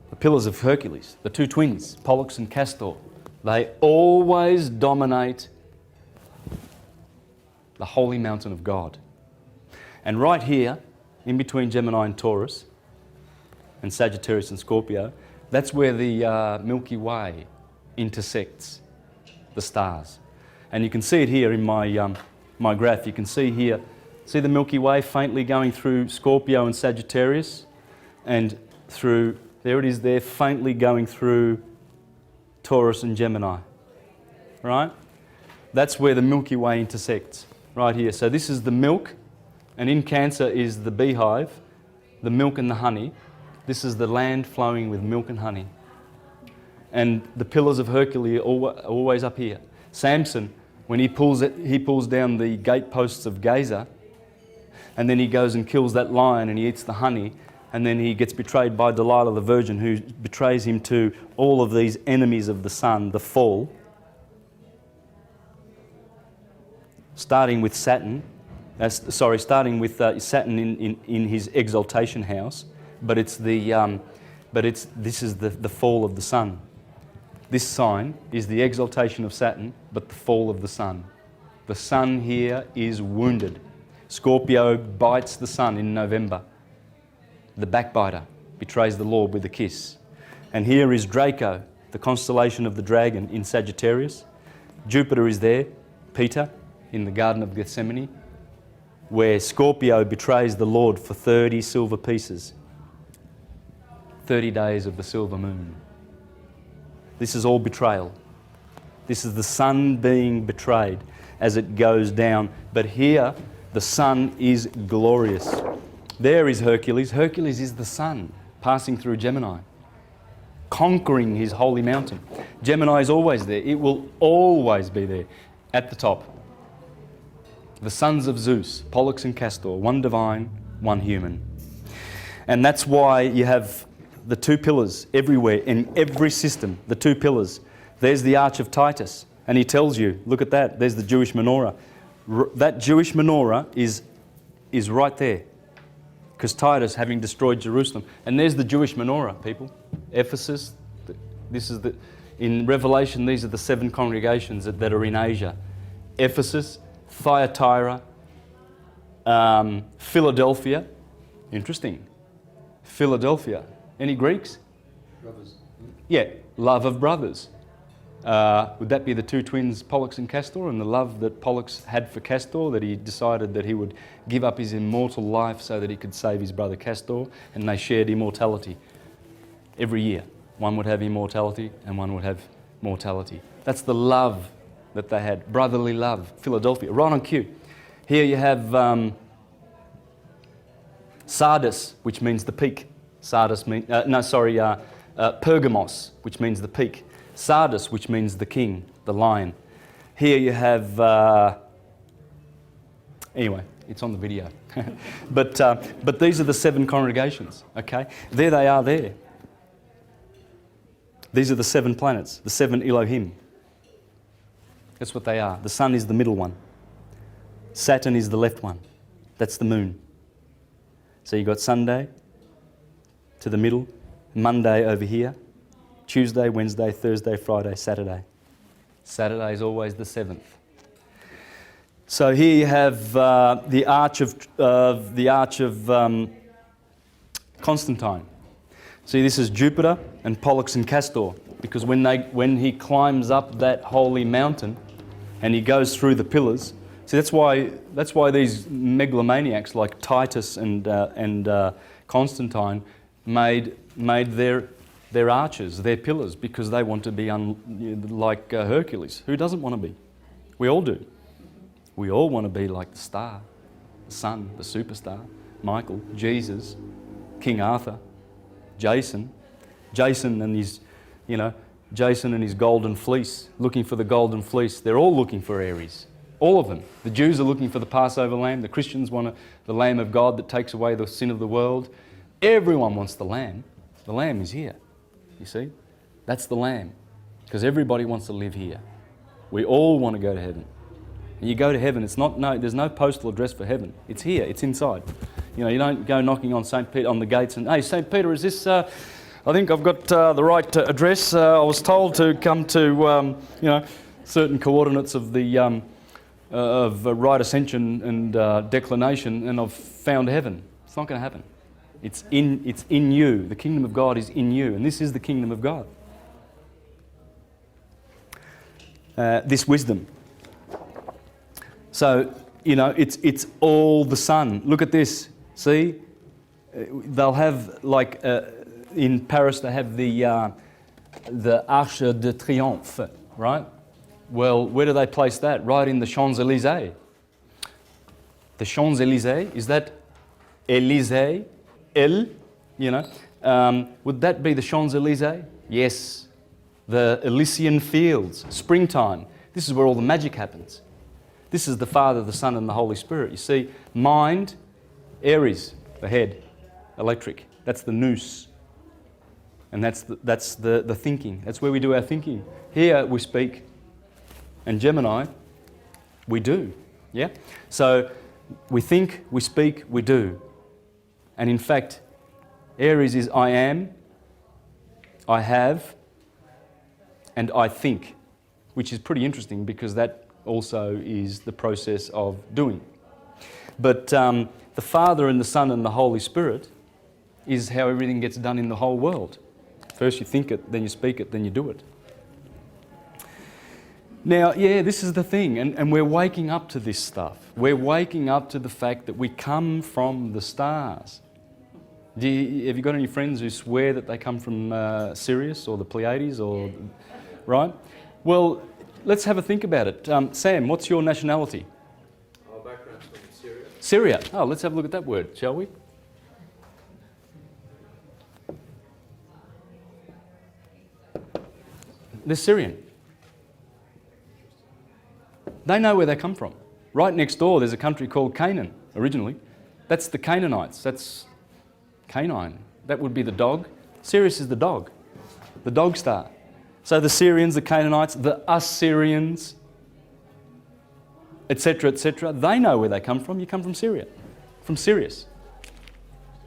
The pillars of Hercules, the two twins, Pollux and Castor, they always dominate the holy mountain of God. And right here, in between Gemini and Taurus, and Sagittarius and Scorpio, that's where the Milky Way intersects the stars. And you can see it here in my graph. You can see here, see the Milky Way faintly going through Scorpio and Sagittarius, and through, there it is there, faintly going through Taurus and Gemini, right? That's where the Milky Way intersects, right here. So this is the milk, and in Cancer is the beehive, the milk and the honey. This is the land flowing with milk and honey. And the pillars of Hercules are always up here. Samson, when he pulls down the gateposts of Gaza, and then he goes and kills that lion and he eats the honey, and then he gets betrayed by Delilah the virgin, who betrays him to all of these enemies of the sun, the fall. Starting with Saturn, starting with Saturn in his exaltation house, but this is the fall of the sun. This sign is the exaltation of Saturn, but the fall of the sun. The sun here is wounded. Scorpio bites the sun in November. The backbiter betrays the Lord with a kiss. And here is Draco, the constellation of the dragon in Sagittarius. Jupiter is there, Peter, in the Garden of Gethsemane, where Scorpio betrays the Lord for 30 silver pieces. 30 days of the silver moon. This is all betrayal. This is the sun being betrayed as it goes down. But here, the sun is glorious. There is Hercules. Hercules is the sun passing through Gemini, conquering his holy mountain. Gemini is always there. It will always be there at the top. The sons of Zeus, Pollux and Castor, one divine, one human. And that's why you have the two pillars everywhere, in every system, the two pillars. There's the Arch of Titus, and he tells you, look at that, there's the Jewish menorah. That Jewish menorah is right there, because Titus, having destroyed Jerusalem. And there's the Jewish menorah, people. Ephesus, this is the... In Revelation, these are the 7 congregations that are in Asia. Ephesus, Thyatira, Philadelphia. Interesting. Philadelphia. Any Greeks? Brothers. Yeah, love of brothers. Would that be the two twins, Pollux and Castor, and the love that Pollux had for Castor, that he decided that he would give up his immortal life so that he could save his brother Castor, and they shared immortality every year. One would have immortality and one would have mortality. That's the love that they had, brotherly love. Philadelphia, right on cue. Here you have Sardis, which means the peak. Sardis means, Pergamos, which means the peak. Sardis, which means the king, the lion. Here you have, anyway, it's on the video. but these are the 7 congregations, okay? There they are there. These are the 7 planets, the 7 Elohim. That's what they are. The sun is the middle one. Saturn is the left one. That's the moon. So you've got Sunday to the middle, Monday over here, Tuesday, Wednesday, Thursday, Friday, Saturday. Saturday is always the 7th. So here you have the arch of Constantine. See, this is Jupiter and Pollux and Castor, because when he climbs up that holy mountain and he goes through the pillars. See, that's why these megalomaniacs like Titus and Constantine made their arches, their pillars, because they want to be like Hercules. Who doesn't want to be? We all do. We all want to be like the star, the sun, the superstar, Michael, Jesus, King Arthur, Jason and his golden fleece, looking for the golden fleece. They're all looking for Aries. All of them. The Jews are looking for the Passover lamb. The Christians want the Lamb of God that takes away the sin of the world. Everyone wants the lamb. The lamb is here. You see? That's the lamb. Because everybody wants to live here. We all want to go to heaven. And you go to heaven, there's no postal address for heaven. It's here, it's inside. You don't go knocking on St. Peter on the gates and, hey, St. Peter, is this, I think I've got the right address. I was told to come to, certain coordinates of the of right ascension and declination, and I've found heaven. It's not going to happen. It's in you. The kingdom of God is in you, and this is the kingdom of God. This wisdom. So, it's all the sun. Look at this. See? They'll have, like, in Paris, they have the Arc de Triomphe, right? Well, where do they place that? Right in the Champs-Élysées. The Champs-Élysées, is that Élysée? Would that be the Champs-Élysées? Yes. The Elysian Fields, springtime. This is where all the magic happens. This is the Father, the Son, and the Holy Spirit. You see, mind, Aries, the head, electric. That's the nous. And that's the thinking. That's where we do our thinking. Here we speak. And Gemini, we do. Yeah? So we think, we speak, we do. And in fact, Aries is I am, I have, and I think, which is pretty interesting because that also is the process of doing. But the Father and the Son and the Holy Spirit is how everything gets done in the whole world. First you think it, then you speak it, then you do it. Now, yeah, this is the thing, and we're waking up to this stuff. We're waking up to the fact that we come from the stars. Have you got any friends who swear that they come from Sirius or the Pleiades, or right? Well, let's have a think about it. Sam, what's your nationality? Our background's from Syria. Syria. Oh, let's have a look at that word, shall we? They're Syrian. They know where they come from. Right next door, there's a country called Canaan, originally. That's the Canaanites. That's canine. That would be the dog. Sirius is the dog star. So the Syrians, the Canaanites, the Assyrians, etc., they know where they come from. You come from Syria, from Sirius.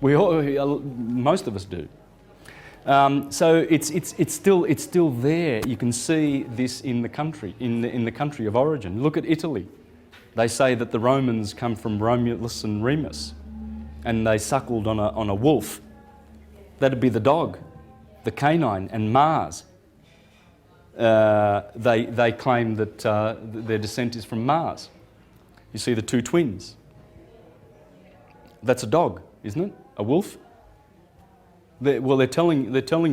Most of us do. So it's still there. You can see this in the country, in the country of origin. Look at Italy. They say that the Romans come from Romulus and Remus, and they suckled on a wolf. That'd be the dog, the canine, and Mars. They claim that their descent is from Mars. You see the two twins. That's a dog, isn't it? A wolf. They're telling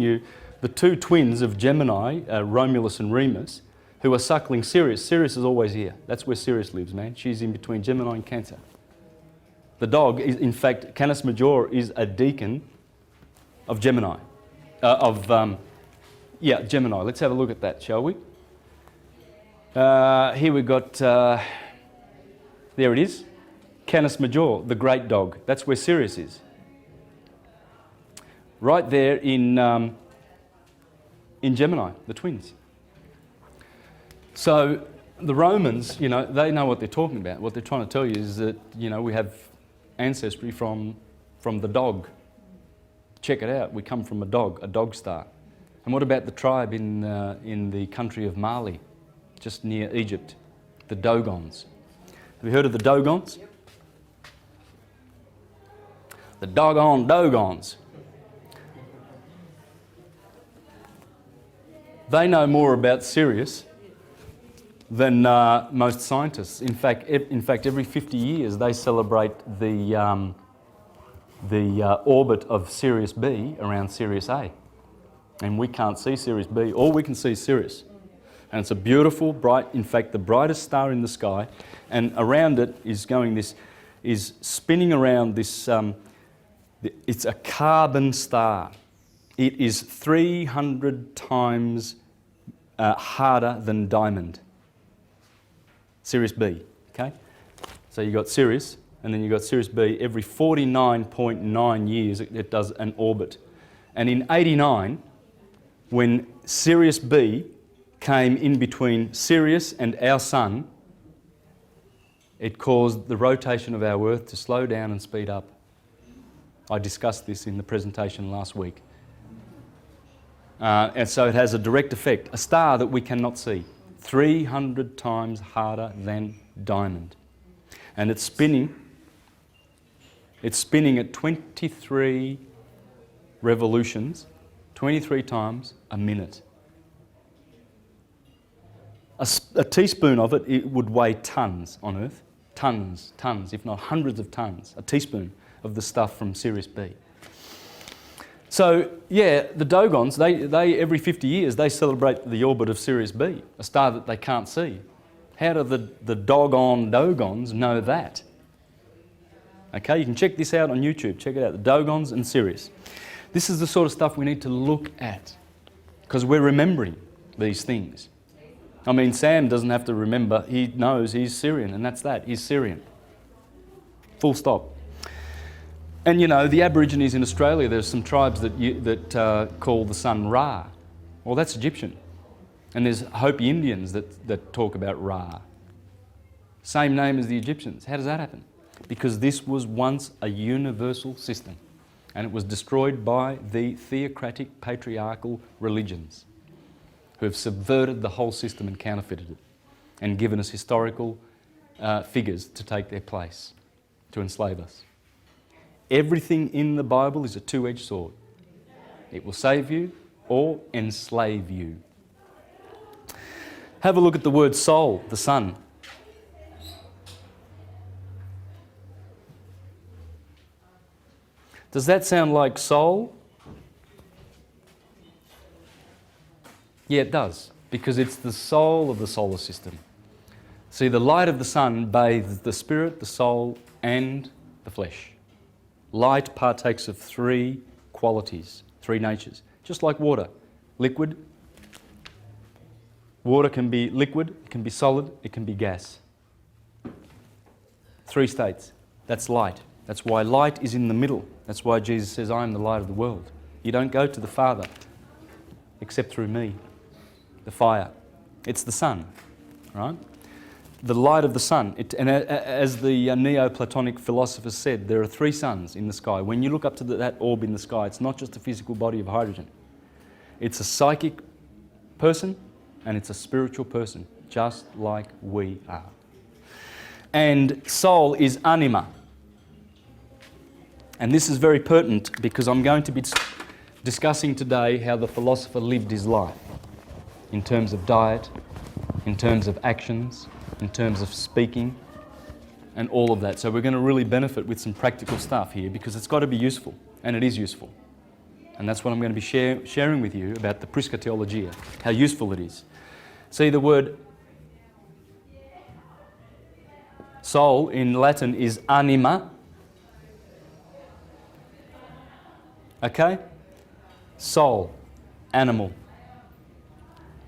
you the two twins of Gemini, Romulus and Remus, who are suckling Sirius. Sirius is always here. That's where Sirius lives, man. She's in between Gemini and Cancer. The dog is, in fact, Canis Major is a deacon of Gemini. Gemini. Let's have a look at that, shall we? Here we've got, there it is, Canis Major, the great dog. That's where Sirius is. Right there in Gemini, the twins. So the Romans, they know what they're talking about. What they're trying to tell you is that, we have ancestry from the dog. Check it out. We come from a dog star. And what about the tribe in the country of Mali, just near Egypt, the Dogons? Have you heard of the Dogons? Yep. The doggone Dogons. They know more about Sirius than most scientists. In fact, every 50 years they celebrate the orbit of Sirius B around Sirius A. And we can't see Sirius B, all we can see is Sirius. And it's a beautiful, bright, in fact, the brightest star in the sky. And around it is spinning around this, it's a carbon star. It is 300 times harder than diamond. Sirius B, okay? So you've got Sirius, and then you've got Sirius B. Every 49.9 years it does an orbit. And in 89, when Sirius B came in between Sirius and our sun, it caused the rotation of our Earth to slow down and speed up. I discussed this in the presentation last week. And so it has a direct effect. A star that we cannot see, 300 times harder than diamond. And it's spinning at 23 revolutions, 23 times a minute. A teaspoon of it would weigh tons on Earth. Tons, if not hundreds of tons. A teaspoon of the stuff from Sirius B. So, yeah, the Dogons, they every 50 years, they celebrate the orbit of Sirius B, a star that they can't see. How do the doggone Dogons know that? Okay, you can check this out on YouTube. Check it out, the Dogons and Sirius. This is the sort of stuff we need to look at because we're remembering these things. I mean, Sam doesn't have to remember. He knows he's Syrian, and that's that. He's Syrian. Full stop. And the Aborigines in Australia, there's some tribes that call the sun Ra. Well, that's Egyptian. And there's Hopi Indians that talk about Ra. Same name as the Egyptians. How does that happen? Because this was once a universal system, and it was destroyed by the theocratic patriarchal religions who have subverted the whole system and counterfeited it and given us historical figures to take their place, to enslave us. Everything in the Bible is a two-edged sword. It will save you or enslave you. Have a look at the word soul, the sun. Does that sound like soul? Yeah, it does, because it's the soul of the solar system. See, the light of the sun bathes the spirit, the soul, and the flesh. Light partakes of three qualities, three natures, just like water. Liquid, Water can be liquid, it can be solid, it can be gas. 3 states. That's light. That's why light is in the middle. That's why Jesus says, I am the light of the world. You don't go to the Father except through me. The fire. It's the sun, right? The light of the sun. And as the Neoplatonic philosophers said, there are 3 suns in the sky. When you look up to that orb in the sky, it's not just a physical body of hydrogen. It's a psychic person and it's a spiritual person, just like we are. And soul is anima. And this is very pertinent because I'm going to be discussing today how the philosopher lived his life in terms of diet, in terms of actions, in terms of speaking, and all of that. So we're going to really benefit with some practical stuff here because it's got to be useful, and it is useful. And that's what I'm going to be sharing with you about the Prisca Theologia, how useful it is. See, the word soul in Latin is anima. Okay? Soul, animal.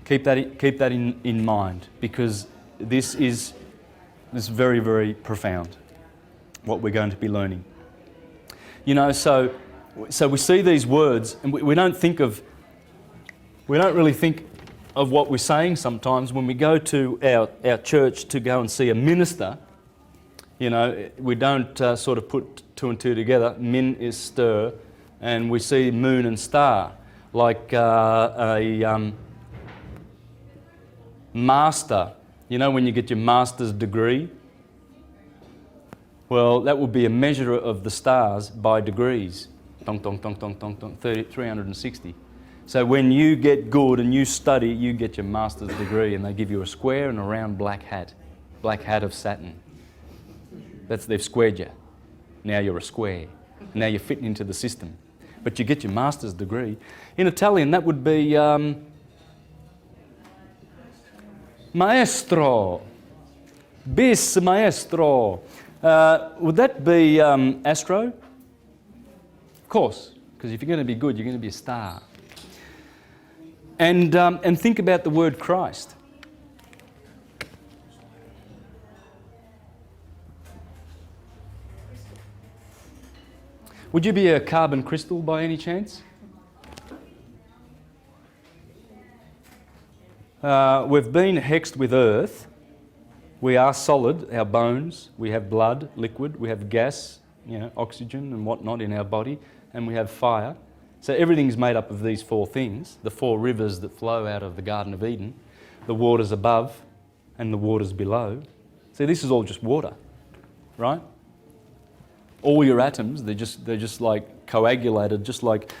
Keep that in mind because this is very, very profound, what we're going to be learning. You know, so we see these words and we don't really think of what we're saying sometimes when we go to our church to go and see a minister. You know, we don't sort of put 2 and 2 together. Min is stir, and we see moon and star, like a master. You know, when you get your master's degree, well, that would be a measure of the stars by degrees. Tong, tong, tong, tong, tong, tong, 360. So when you get good and you study, you get your master's degree and they give you a square and a round black hat of Saturn. They've squared you. Now you're a square. Now you're fitting into the system. But you get your master's degree. In Italian, that would be maestro. Bis maestro. Would that be astro? Of course, because if you're going to be good, you're going to be a star. And think about the word Christ. Would you be a carbon crystal by any chance? We've been hexed with earth. We are solid, our bones. We have blood, liquid. We have gas, you know, oxygen and whatnot in our body. And we have fire. So everything's made up of these 4 things. The 4 rivers that flow out of the Garden of Eden. The waters above and the waters below. See, this is all just water, right? All your atoms, they're just like coagulated, just like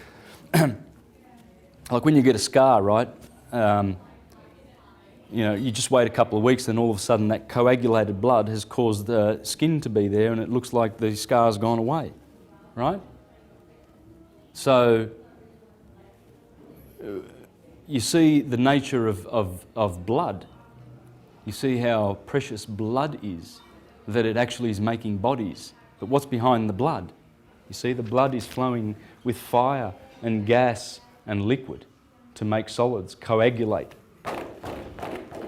like when you get a scar, right? You know, you just wait a couple of weeks and all of a sudden that coagulated blood has caused the skin to be there and it looks like the scar's gone away, right? So you see the nature of blood. You see how precious blood is, that it actually is making bodies. But what's behind the blood? You see, the blood is flowing with fire and gas and liquid to make solids, coagulate.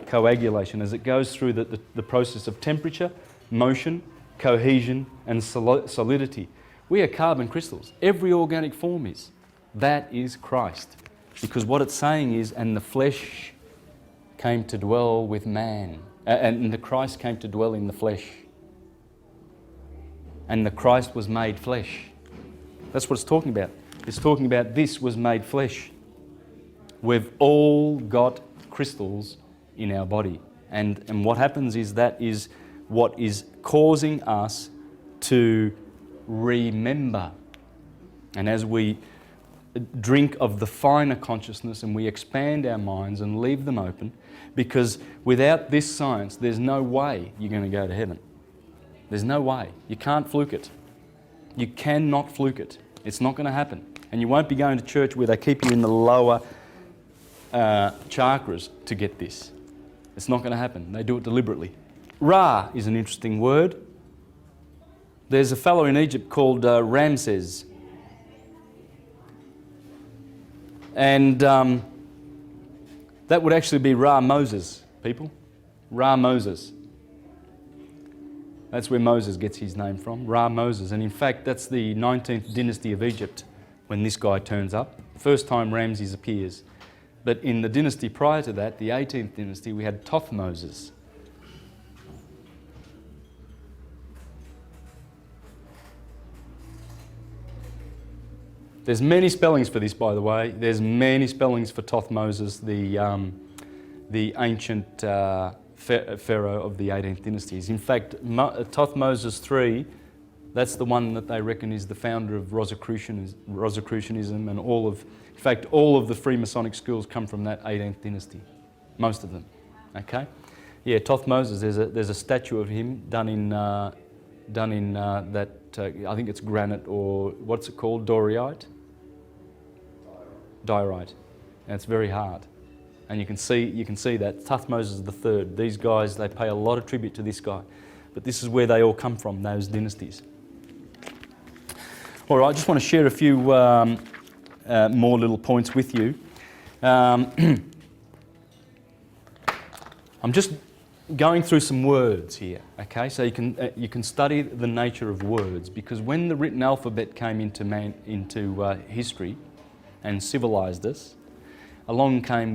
Coagulation as it goes through the process of temperature, motion, cohesion and solidity. We are carbon crystals. Every organic form is. That is Christ. Because what it's saying is, and the flesh came to dwell with man. And the Christ came to dwell in the flesh. And the Christ was made flesh. That's what it's talking about. It's talking about this was made flesh. We've all got crystals in our body. And what happens is that is what is causing us to remember. And as we drink of the finer consciousness and we expand our minds and leave them open, because without this science, there's no way you're going to go to heaven. There's no way. You can't fluke it. You cannot fluke it. It's not going to happen. And you won't be going to church where they keep you in the lower chakras to get this. It's not going to happen. They do it deliberately. Ra is an interesting word. There's a fellow in Egypt called Ramses. And That would actually be Ra Moses, people. Ra Moses. That's where Moses gets his name from, Ra Moses. And in fact, that's the 19th dynasty of Egypt when this guy turns up. First time Ramses appears. But in the dynasty prior to that, the 18th dynasty, we had Thothmoses. There's many spellings for this, by the way. There's many spellings for Thothmoses, the ancient pharaoh of the 18th dynasties. In fact, Thothmoses III, that's the one that they reckon is the founder of Rosicrucianism and all of the Freemasonic schools come from that 18th dynasty. Most of them. Okay? Yeah, Thothmoses, there's a statue of him done in that, I think it's granite or what's it called? Diorite? Diorite. And it's very hard. And you can see that. Thothmoses III. These guys, they pay a lot of tribute to this guy. But this is where they all come from, those dynasties. All right, I just want to share a few more little points with you. I'm just going through some words here, okay? So you can study the nature of words, because when the written alphabet came into history and civilized us, along came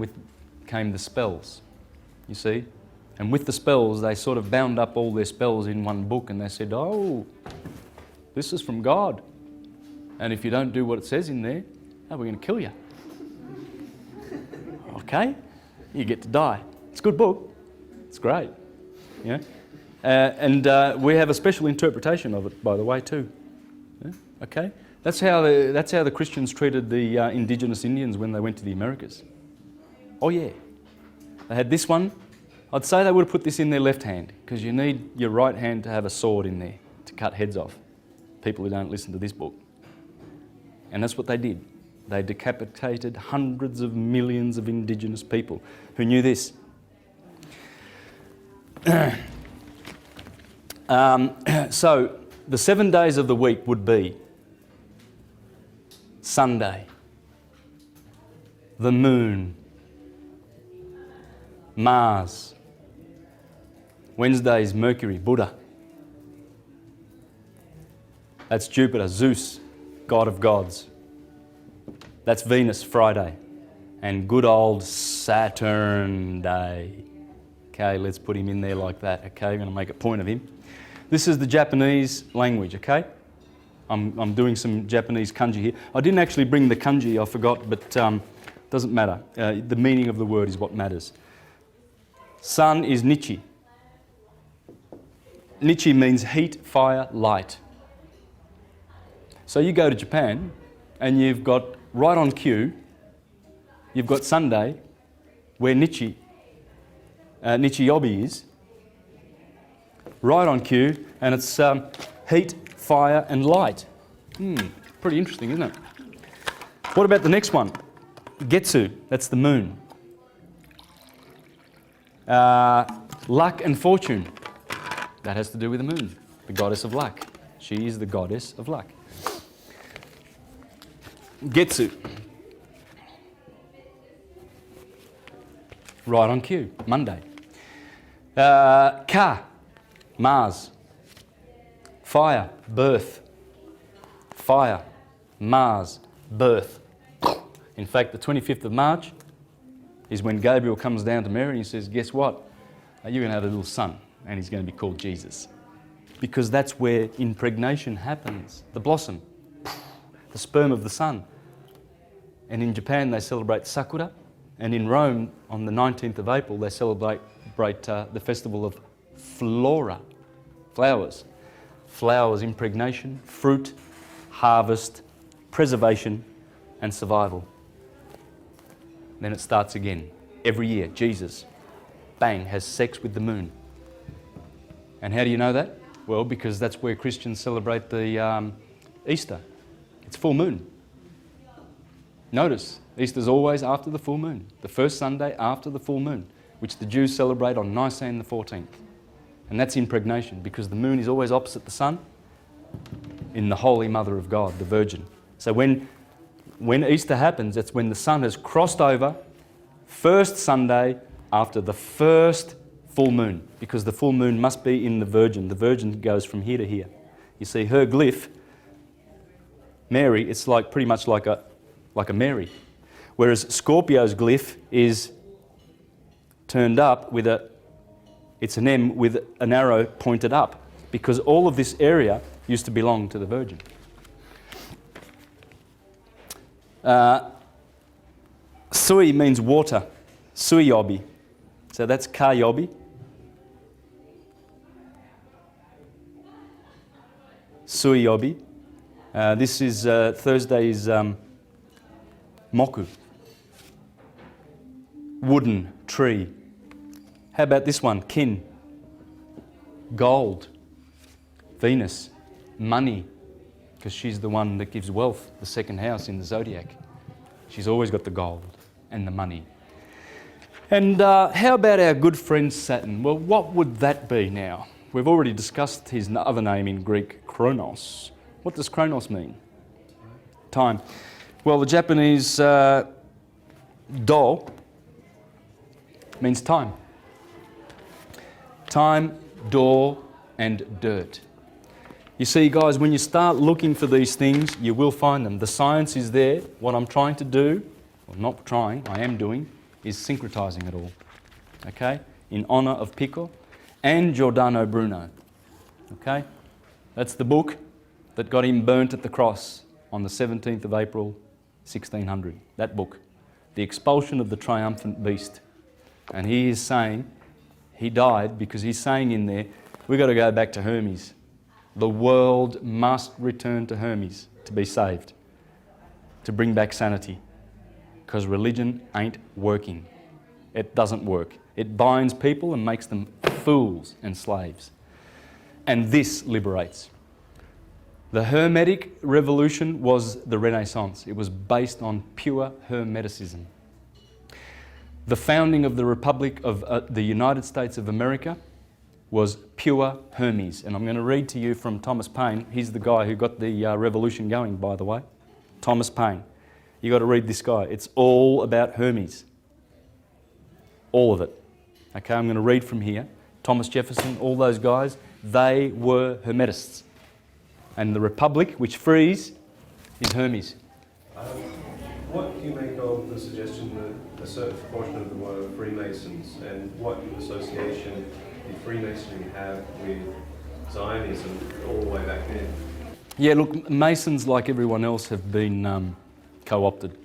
the spells, you see? And with the spells, they sort of bound up all their spells in one book, and they said, oh, this is from God. And if you don't do what it says in there, we're going to kill you. Okay? You get to die. It's a good book. It's great. Yeah? And we have a special interpretation of it, by the way, too. Yeah? Okay? That's how the Christians treated the indigenous Indians when they went to the Americas. Oh yeah. They had this one. I'd say they would have put this in their left hand, because you need your right hand to have a sword in there to cut heads off people who don't listen to this book. And that's what they did. They decapitated hundreds of millions of indigenous people who knew this. So the 7 days of the week would be Sunday, the moon, Mars. Wednesday is Mercury, Buddha. That's Jupiter, Zeus, God of gods. That's Venus, Friday. And good old Saturn Day. Okay, let's put him in there like that. Okay, I'm going to make a point of him. This is the Japanese language, okay? I'm doing some Japanese kanji here. I didn't actually bring the kanji, I forgot, but doesn't matter. The meaning of the word is what matters. Sun is Nichi. Nichi means heat, fire, light. So you go to Japan and you've got right on cue, you've got Sunday where Nichiyobi is, right on cue, and it's heat, fire and light. Pretty interesting, isn't it? What about the next one? Getsu, that's the moon. Luck and fortune, that has to do with the moon, the goddess of luck. She is the goddess of luck. Getsu, right on cue, Monday. Ka, Mars. Fire, birth. Fire, Mars, birth. In fact, the 25th of March is when Gabriel comes down to Mary and he says, guess what? You're going to have a little son, and he's going to be called Jesus. Because that's where impregnation happens. The blossom, the sperm of the sun. And in Japan they celebrate Sakura, and in Rome on the 19th of April they celebrate the festival of Flora, flowers. Flowers, impregnation, fruit, harvest, preservation and survival. Then it starts again. Every year, Jesus, bang, has sex with the moon. And how do you know that? Well, because that's where Christians celebrate the Easter. It's full moon. Notice, Easter's always after the full moon, the first Sunday after the full moon, which the Jews celebrate on Nisan the 14th. And that's impregnation, because the moon is always opposite the sun in the Holy Mother of God, the Virgin. So when Easter happens, it's when the sun has crossed over First Sunday after the first full moon, because the full moon must be in the Virgin. The Virgin goes from here to here. You see, her glyph, Mary, it's like pretty much like a Mary. Whereas Scorpio's glyph is turned up with it's an M with an arrow pointed up, because all of this area used to belong to the Virgin. Sui means water, Suiyobi. So that's Kayobi. Suiyobi. This is Thursday's Moku. Wooden, tree. How about this one? Kin. Gold. Venus. Money. Because she's the one that gives wealth, the second house in the zodiac. She's always got the gold and the money. And how about our good friend Saturn? Well, what would that be now? We've already discussed his other name in Greek, Chronos. What does Chronos mean? Time. Well, the Japanese do means time. Time, door, and dirt. You see, guys, when you start looking for these things, you will find them. The science is there. What I'm trying to do, well, not trying, I am doing, is syncretizing it all. Okay? In honour of Pico and Giordano Bruno. Okay? That's the book that got him burnt at the cross on the 17th of April, 1600. That book. The Expulsion of the Triumphant Beast. And he is saying, he died because he's saying in there, we've got to go back to Hermes. The world must return to Hermes to be saved, to bring back sanity, because religion ain't working. It doesn't work. It binds people and makes them fools and slaves. And this liberates. The Hermetic revolution was the Renaissance. It was based on pure Hermeticism. The founding of the Republic of the United States of America was pure Hermes. And I'm going to read to you from Thomas Paine. He's the guy who got the revolution going, by the way. Thomas Paine. You've got to read this guy. It's all about Hermes. All of it. Okay, I'm going to read from here. Thomas Jefferson, all those guys, they were Hermetists. And the Republic, which frees, is Hermes. What do you make of the suggestion that a certain proportion of them were Freemasons, and what association did Freemasonry have with Zionism all the way back then? Yeah, look, Masons, like everyone else, have been co-opted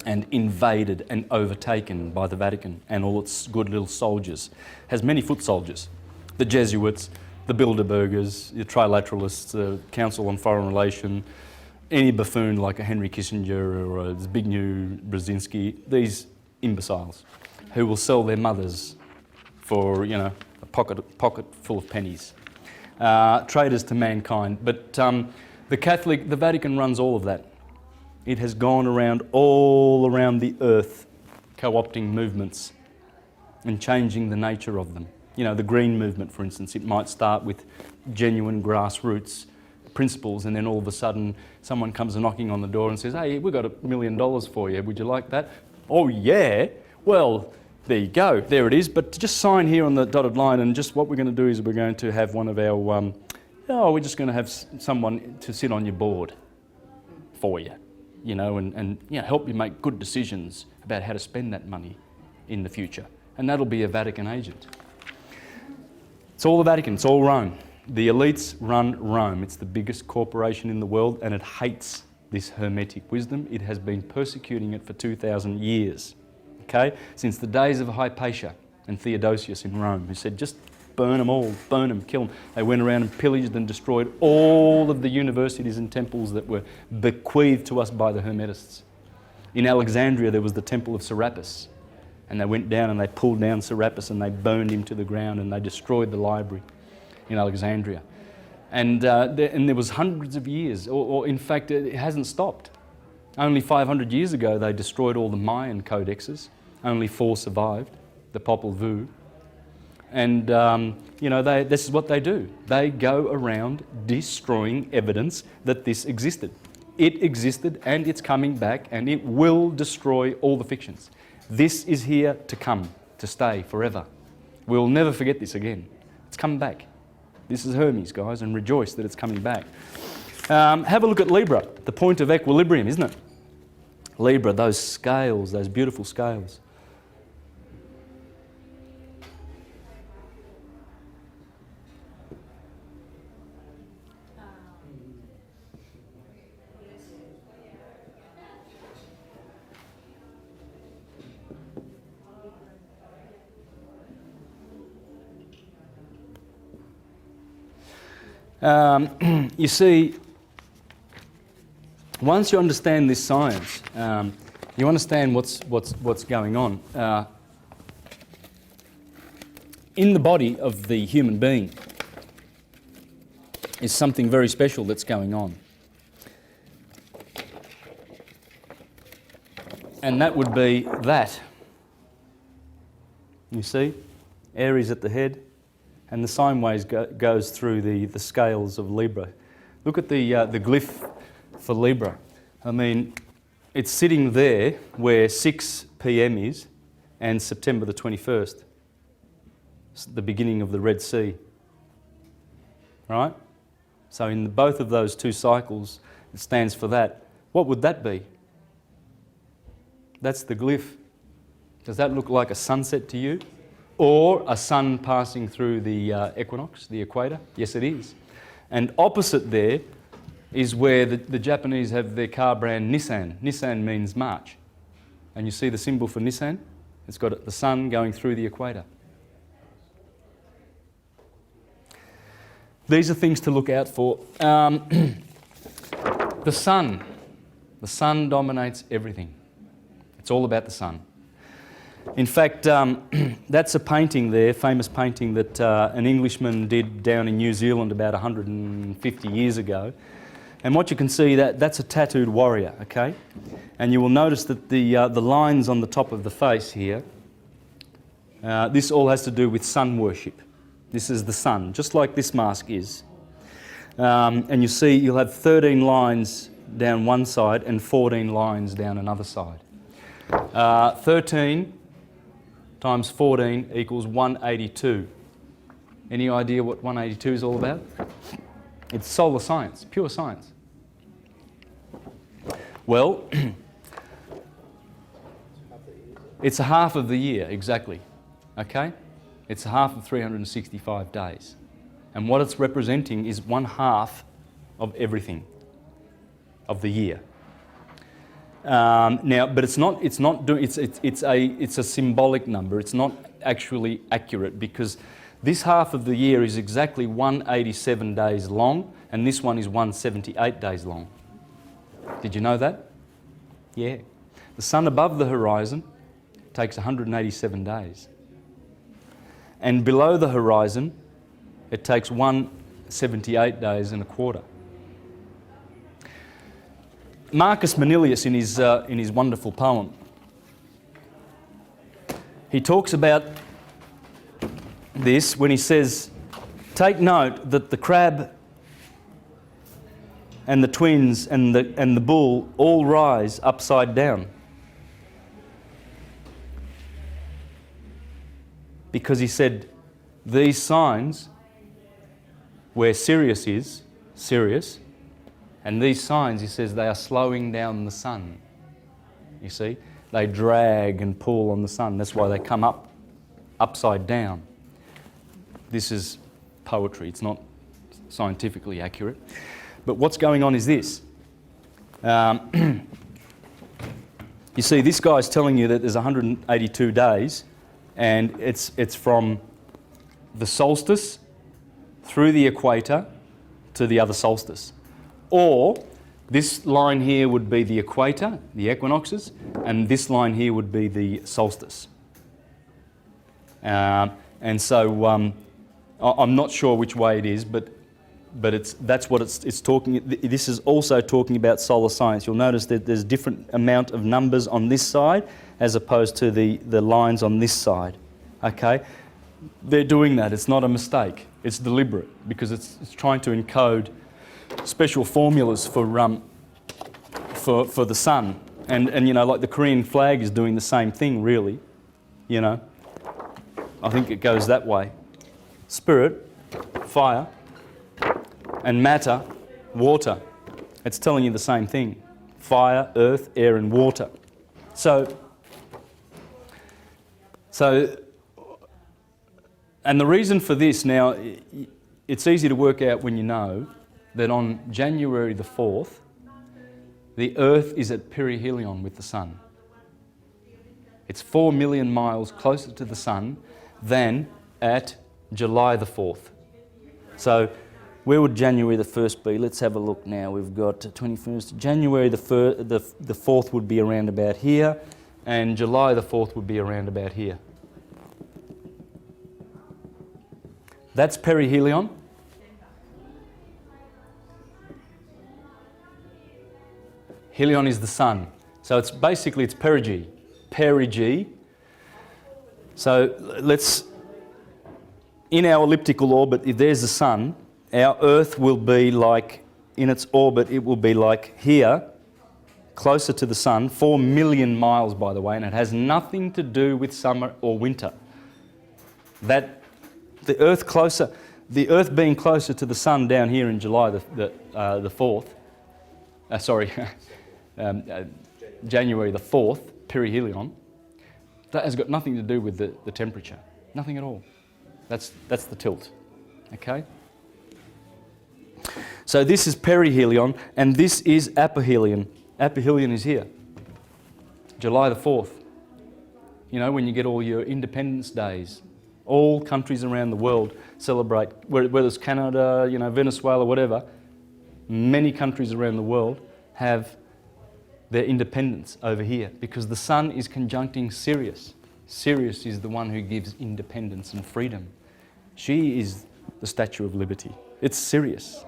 and invaded and overtaken by the Vatican and all its good little soldiers. Has many foot soldiers. The Jesuits, the Bilderbergers, the Trilateralists, the Council on Foreign Relations, any buffoon like a Henry Kissinger or a Zbigniew Brzezinski, these imbeciles who will sell their mothers for, you know, a pocket full of pennies. Traitors to mankind. But the Vatican runs all of that. It has gone around all around the earth, co-opting movements and changing the nature of them. You know, the Green Movement, for instance, it might start with genuine grassroots principles, and then all of a sudden someone comes knocking on the door and says, hey, we've got $1 million for you, would you like that? Oh yeah, well, there you go, there it is, but just sign here on the dotted line, and just what we're going to do is we're going to have one of our, we're just going to have someone to sit on your board for you, you know, and you know, help you make good decisions about how to spend that money in the future. And that'll be a Vatican agent. It's all the Vatican, it's all Rome. The elites run Rome. It's the biggest corporation in the world, and it hates this Hermetic wisdom. It has been persecuting it for 2,000 years, okay? Since the days of Hypatia and Theodosius in Rome, who said, just burn them all, burn them, kill them. They went around and pillaged and destroyed all of the universities and temples that were bequeathed to us by the Hermetists. In Alexandria, there was the Temple of Serapis, and they went down and they pulled down Serapis and they burned him to the ground, and they destroyed the library in Alexandria. And there was hundreds of years, or in fact it hasn't stopped. Only 500 years ago they destroyed all the Mayan codexes. Only 4 survived, the Popol Vuh. And you know, this is what they do. They go around destroying evidence that this existed. It existed, and it's coming back, and it will destroy all the fictions. This is here to come, to stay forever. We'll never forget this again. It's coming back. This is Hermes, guys, and rejoice that it's coming back. Have a look at Libra, the point of equilibrium, isn't it? Libra, those scales, those beautiful scales. You see, once you understand this science, you understand what's going on. In the body of the human being is something very special that's going on. And that would be that. You see? Aries at the head, and the sine waves goes through the scales of Libra. Look at the glyph for Libra. I mean, it's sitting there where 6 p.m. is and September the 21st. It's the beginning of the Red Sea. Right? So in both of those two cycles, it stands for that. What would that be? That's the glyph. Does that look like a sunset to you? Or a sun passing through the equinox, the equator? Yes, it is. And opposite there is where the Japanese have their car brand Nissan. Nissan means March. And you see the symbol for Nissan? It's got the sun going through the equator. These are things to look out for. The sun. The sun dominates everything. It's all about the sun. In fact, that's a painting there, famous painting that an Englishman did down in New Zealand about 150 years ago. And what you can see, that's a tattooed warrior, okay? And you will notice that the lines on the top of the face here, this all has to do with sun worship. This is the sun, just like this mask is. And you see you'll have 13 lines down one side and 14 lines down another side. 13 times 14 equals 182. Any idea what 182 is all about? It's solar science, pure science. Well, it's a half of the year, exactly. Okay? It's a half of 365 days. And what it's representing is 1/2 of everything of the year. Now, but it's a symbolic number. It's not actually accurate, because this half of the year is exactly 187 days long, and this one is 178 days long. Did you know that? Yeah. The sun above the horizon takes 187 days. And below the horizon, it takes 178 days and a quarter. Marcus Manilius, in his wonderful poem, he talks about this when he says, take note that the crab and the twins and the bull all rise upside down. Because he said, these signs, where Sirius is, Sirius, and these signs, he says, they are slowing down the sun. You see? They drag and pull on the sun. That's why they come up, upside down. This is poetry. It's not scientifically accurate. But what's going on is this. You see, this guy's telling you that there's 182 days, and it's from the solstice through the equator to the other solstice. Or this line here would be the equator, the equinoxes, and this line here would be the solstice. And so I'm not sure which way it is, but that's what it's talking. This is also talking about solar science. You'll notice that there's different amount of numbers on this side as opposed to the lines on this side. Okay, they're doing that. It's not a mistake. It's deliberate, because it's trying to encode special formulas for the sun. And you know, like the Korean flag is doing the same thing, really. You know, I think it goes that way. Spirit, fire, and matter, water. It's telling you the same thing. Fire, earth, air, and water. So, and the reason for this now, it's easy to work out when you know that on January the 4th, the Earth is at perihelion with the Sun. It's 4 million miles closer to the Sun than at July the 4th. So where would January the 1st be? Let's have a look now. We've got 21st. January the 4th would be around about here, and July the 4th would be around about here. That's perihelion. Helion is the Sun. So it's basically, it's perigee. Perigee. So let's, in our elliptical orbit, if there's the Sun, our Earth will be like, in its orbit, it will be like here, closer to the Sun, 4 million miles, by the way, and it has nothing to do with summer or winter. That the Earth being closer to the Sun down here in July the 4th, January the 4th, perihelion, that has got nothing to do with the temperature. Nothing at all. That's the tilt. Okay? So this is perihelion, and this is aphelion. Aphelion is here. July the 4th. You know, when you get all your Independence Days, all countries around the world celebrate, whether it's Canada, you know, Venezuela, whatever, many countries around the world have their independence over here because the Sun is conjuncting Sirius. Sirius is the one who gives independence and freedom. She is the Statue of Liberty. It's Sirius,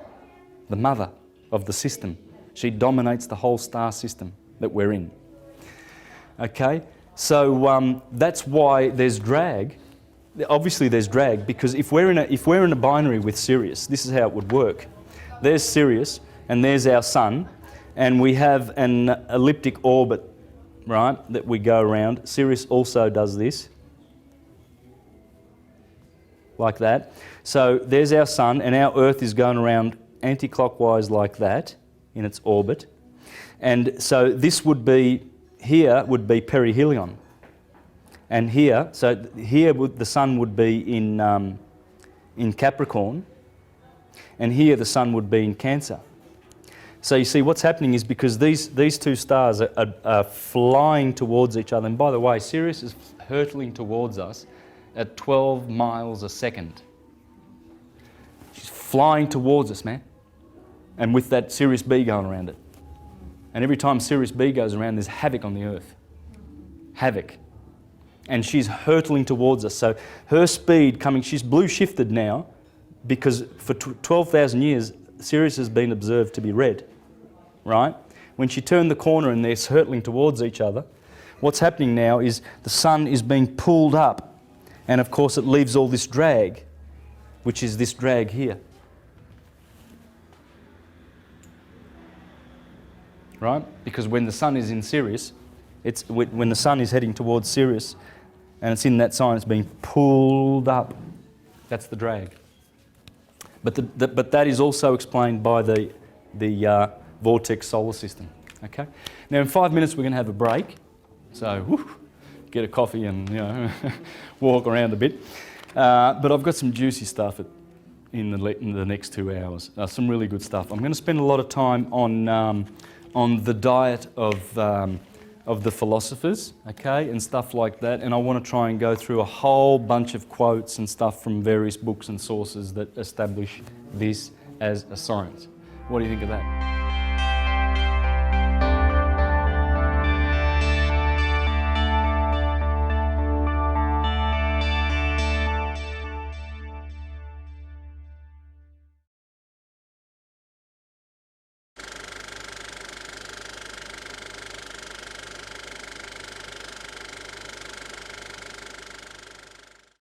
the mother of the system. She dominates the whole star system that we're in. Okay, so that's why there's drag. Obviously there's drag because if we're in a binary with Sirius, this is how it would work. There's Sirius and there's our Sun, and we have an elliptic orbit, right, that we go around. Sirius also does this, like that. So there's our Sun, and our Earth is going around anti-clockwise like that in its orbit. And so this would be, here would be perihelion. And here, so here the Sun would be in Capricorn, and here the Sun would be in Cancer. So you see what's happening is because these two stars are flying towards each other. And by the way, Sirius is hurtling towards us at 12 miles a second. She's flying towards us, man. And with that Sirius B going around it. And every time Sirius B goes around, there's havoc on the Earth. Havoc. And she's hurtling towards us. So her speed coming, she's blue shifted now because for 12,000 years, Sirius has been observed to be red, right? When she turned the corner and they're hurtling towards each other, what's happening now is the Sun is being pulled up, and of course it leaves all this drag, which is this drag here. Right? Because when the Sun is in Sirius, when the Sun is heading towards Sirius and it's in that sign, it's being pulled up. That's the drag. But that is also explained by the vortex solar system. Okay. Now in 5 minutes we're going to have a break, so get a coffee and walk around a bit. But I've got some juicy stuff in the next 2 hours. Some really good stuff. I'm going to spend a lot of time on the diet of the philosophers, okay, and stuff like that. And I want to try and go through a whole bunch of quotes and stuff from various books and sources that establish this as a science. What do you think of that?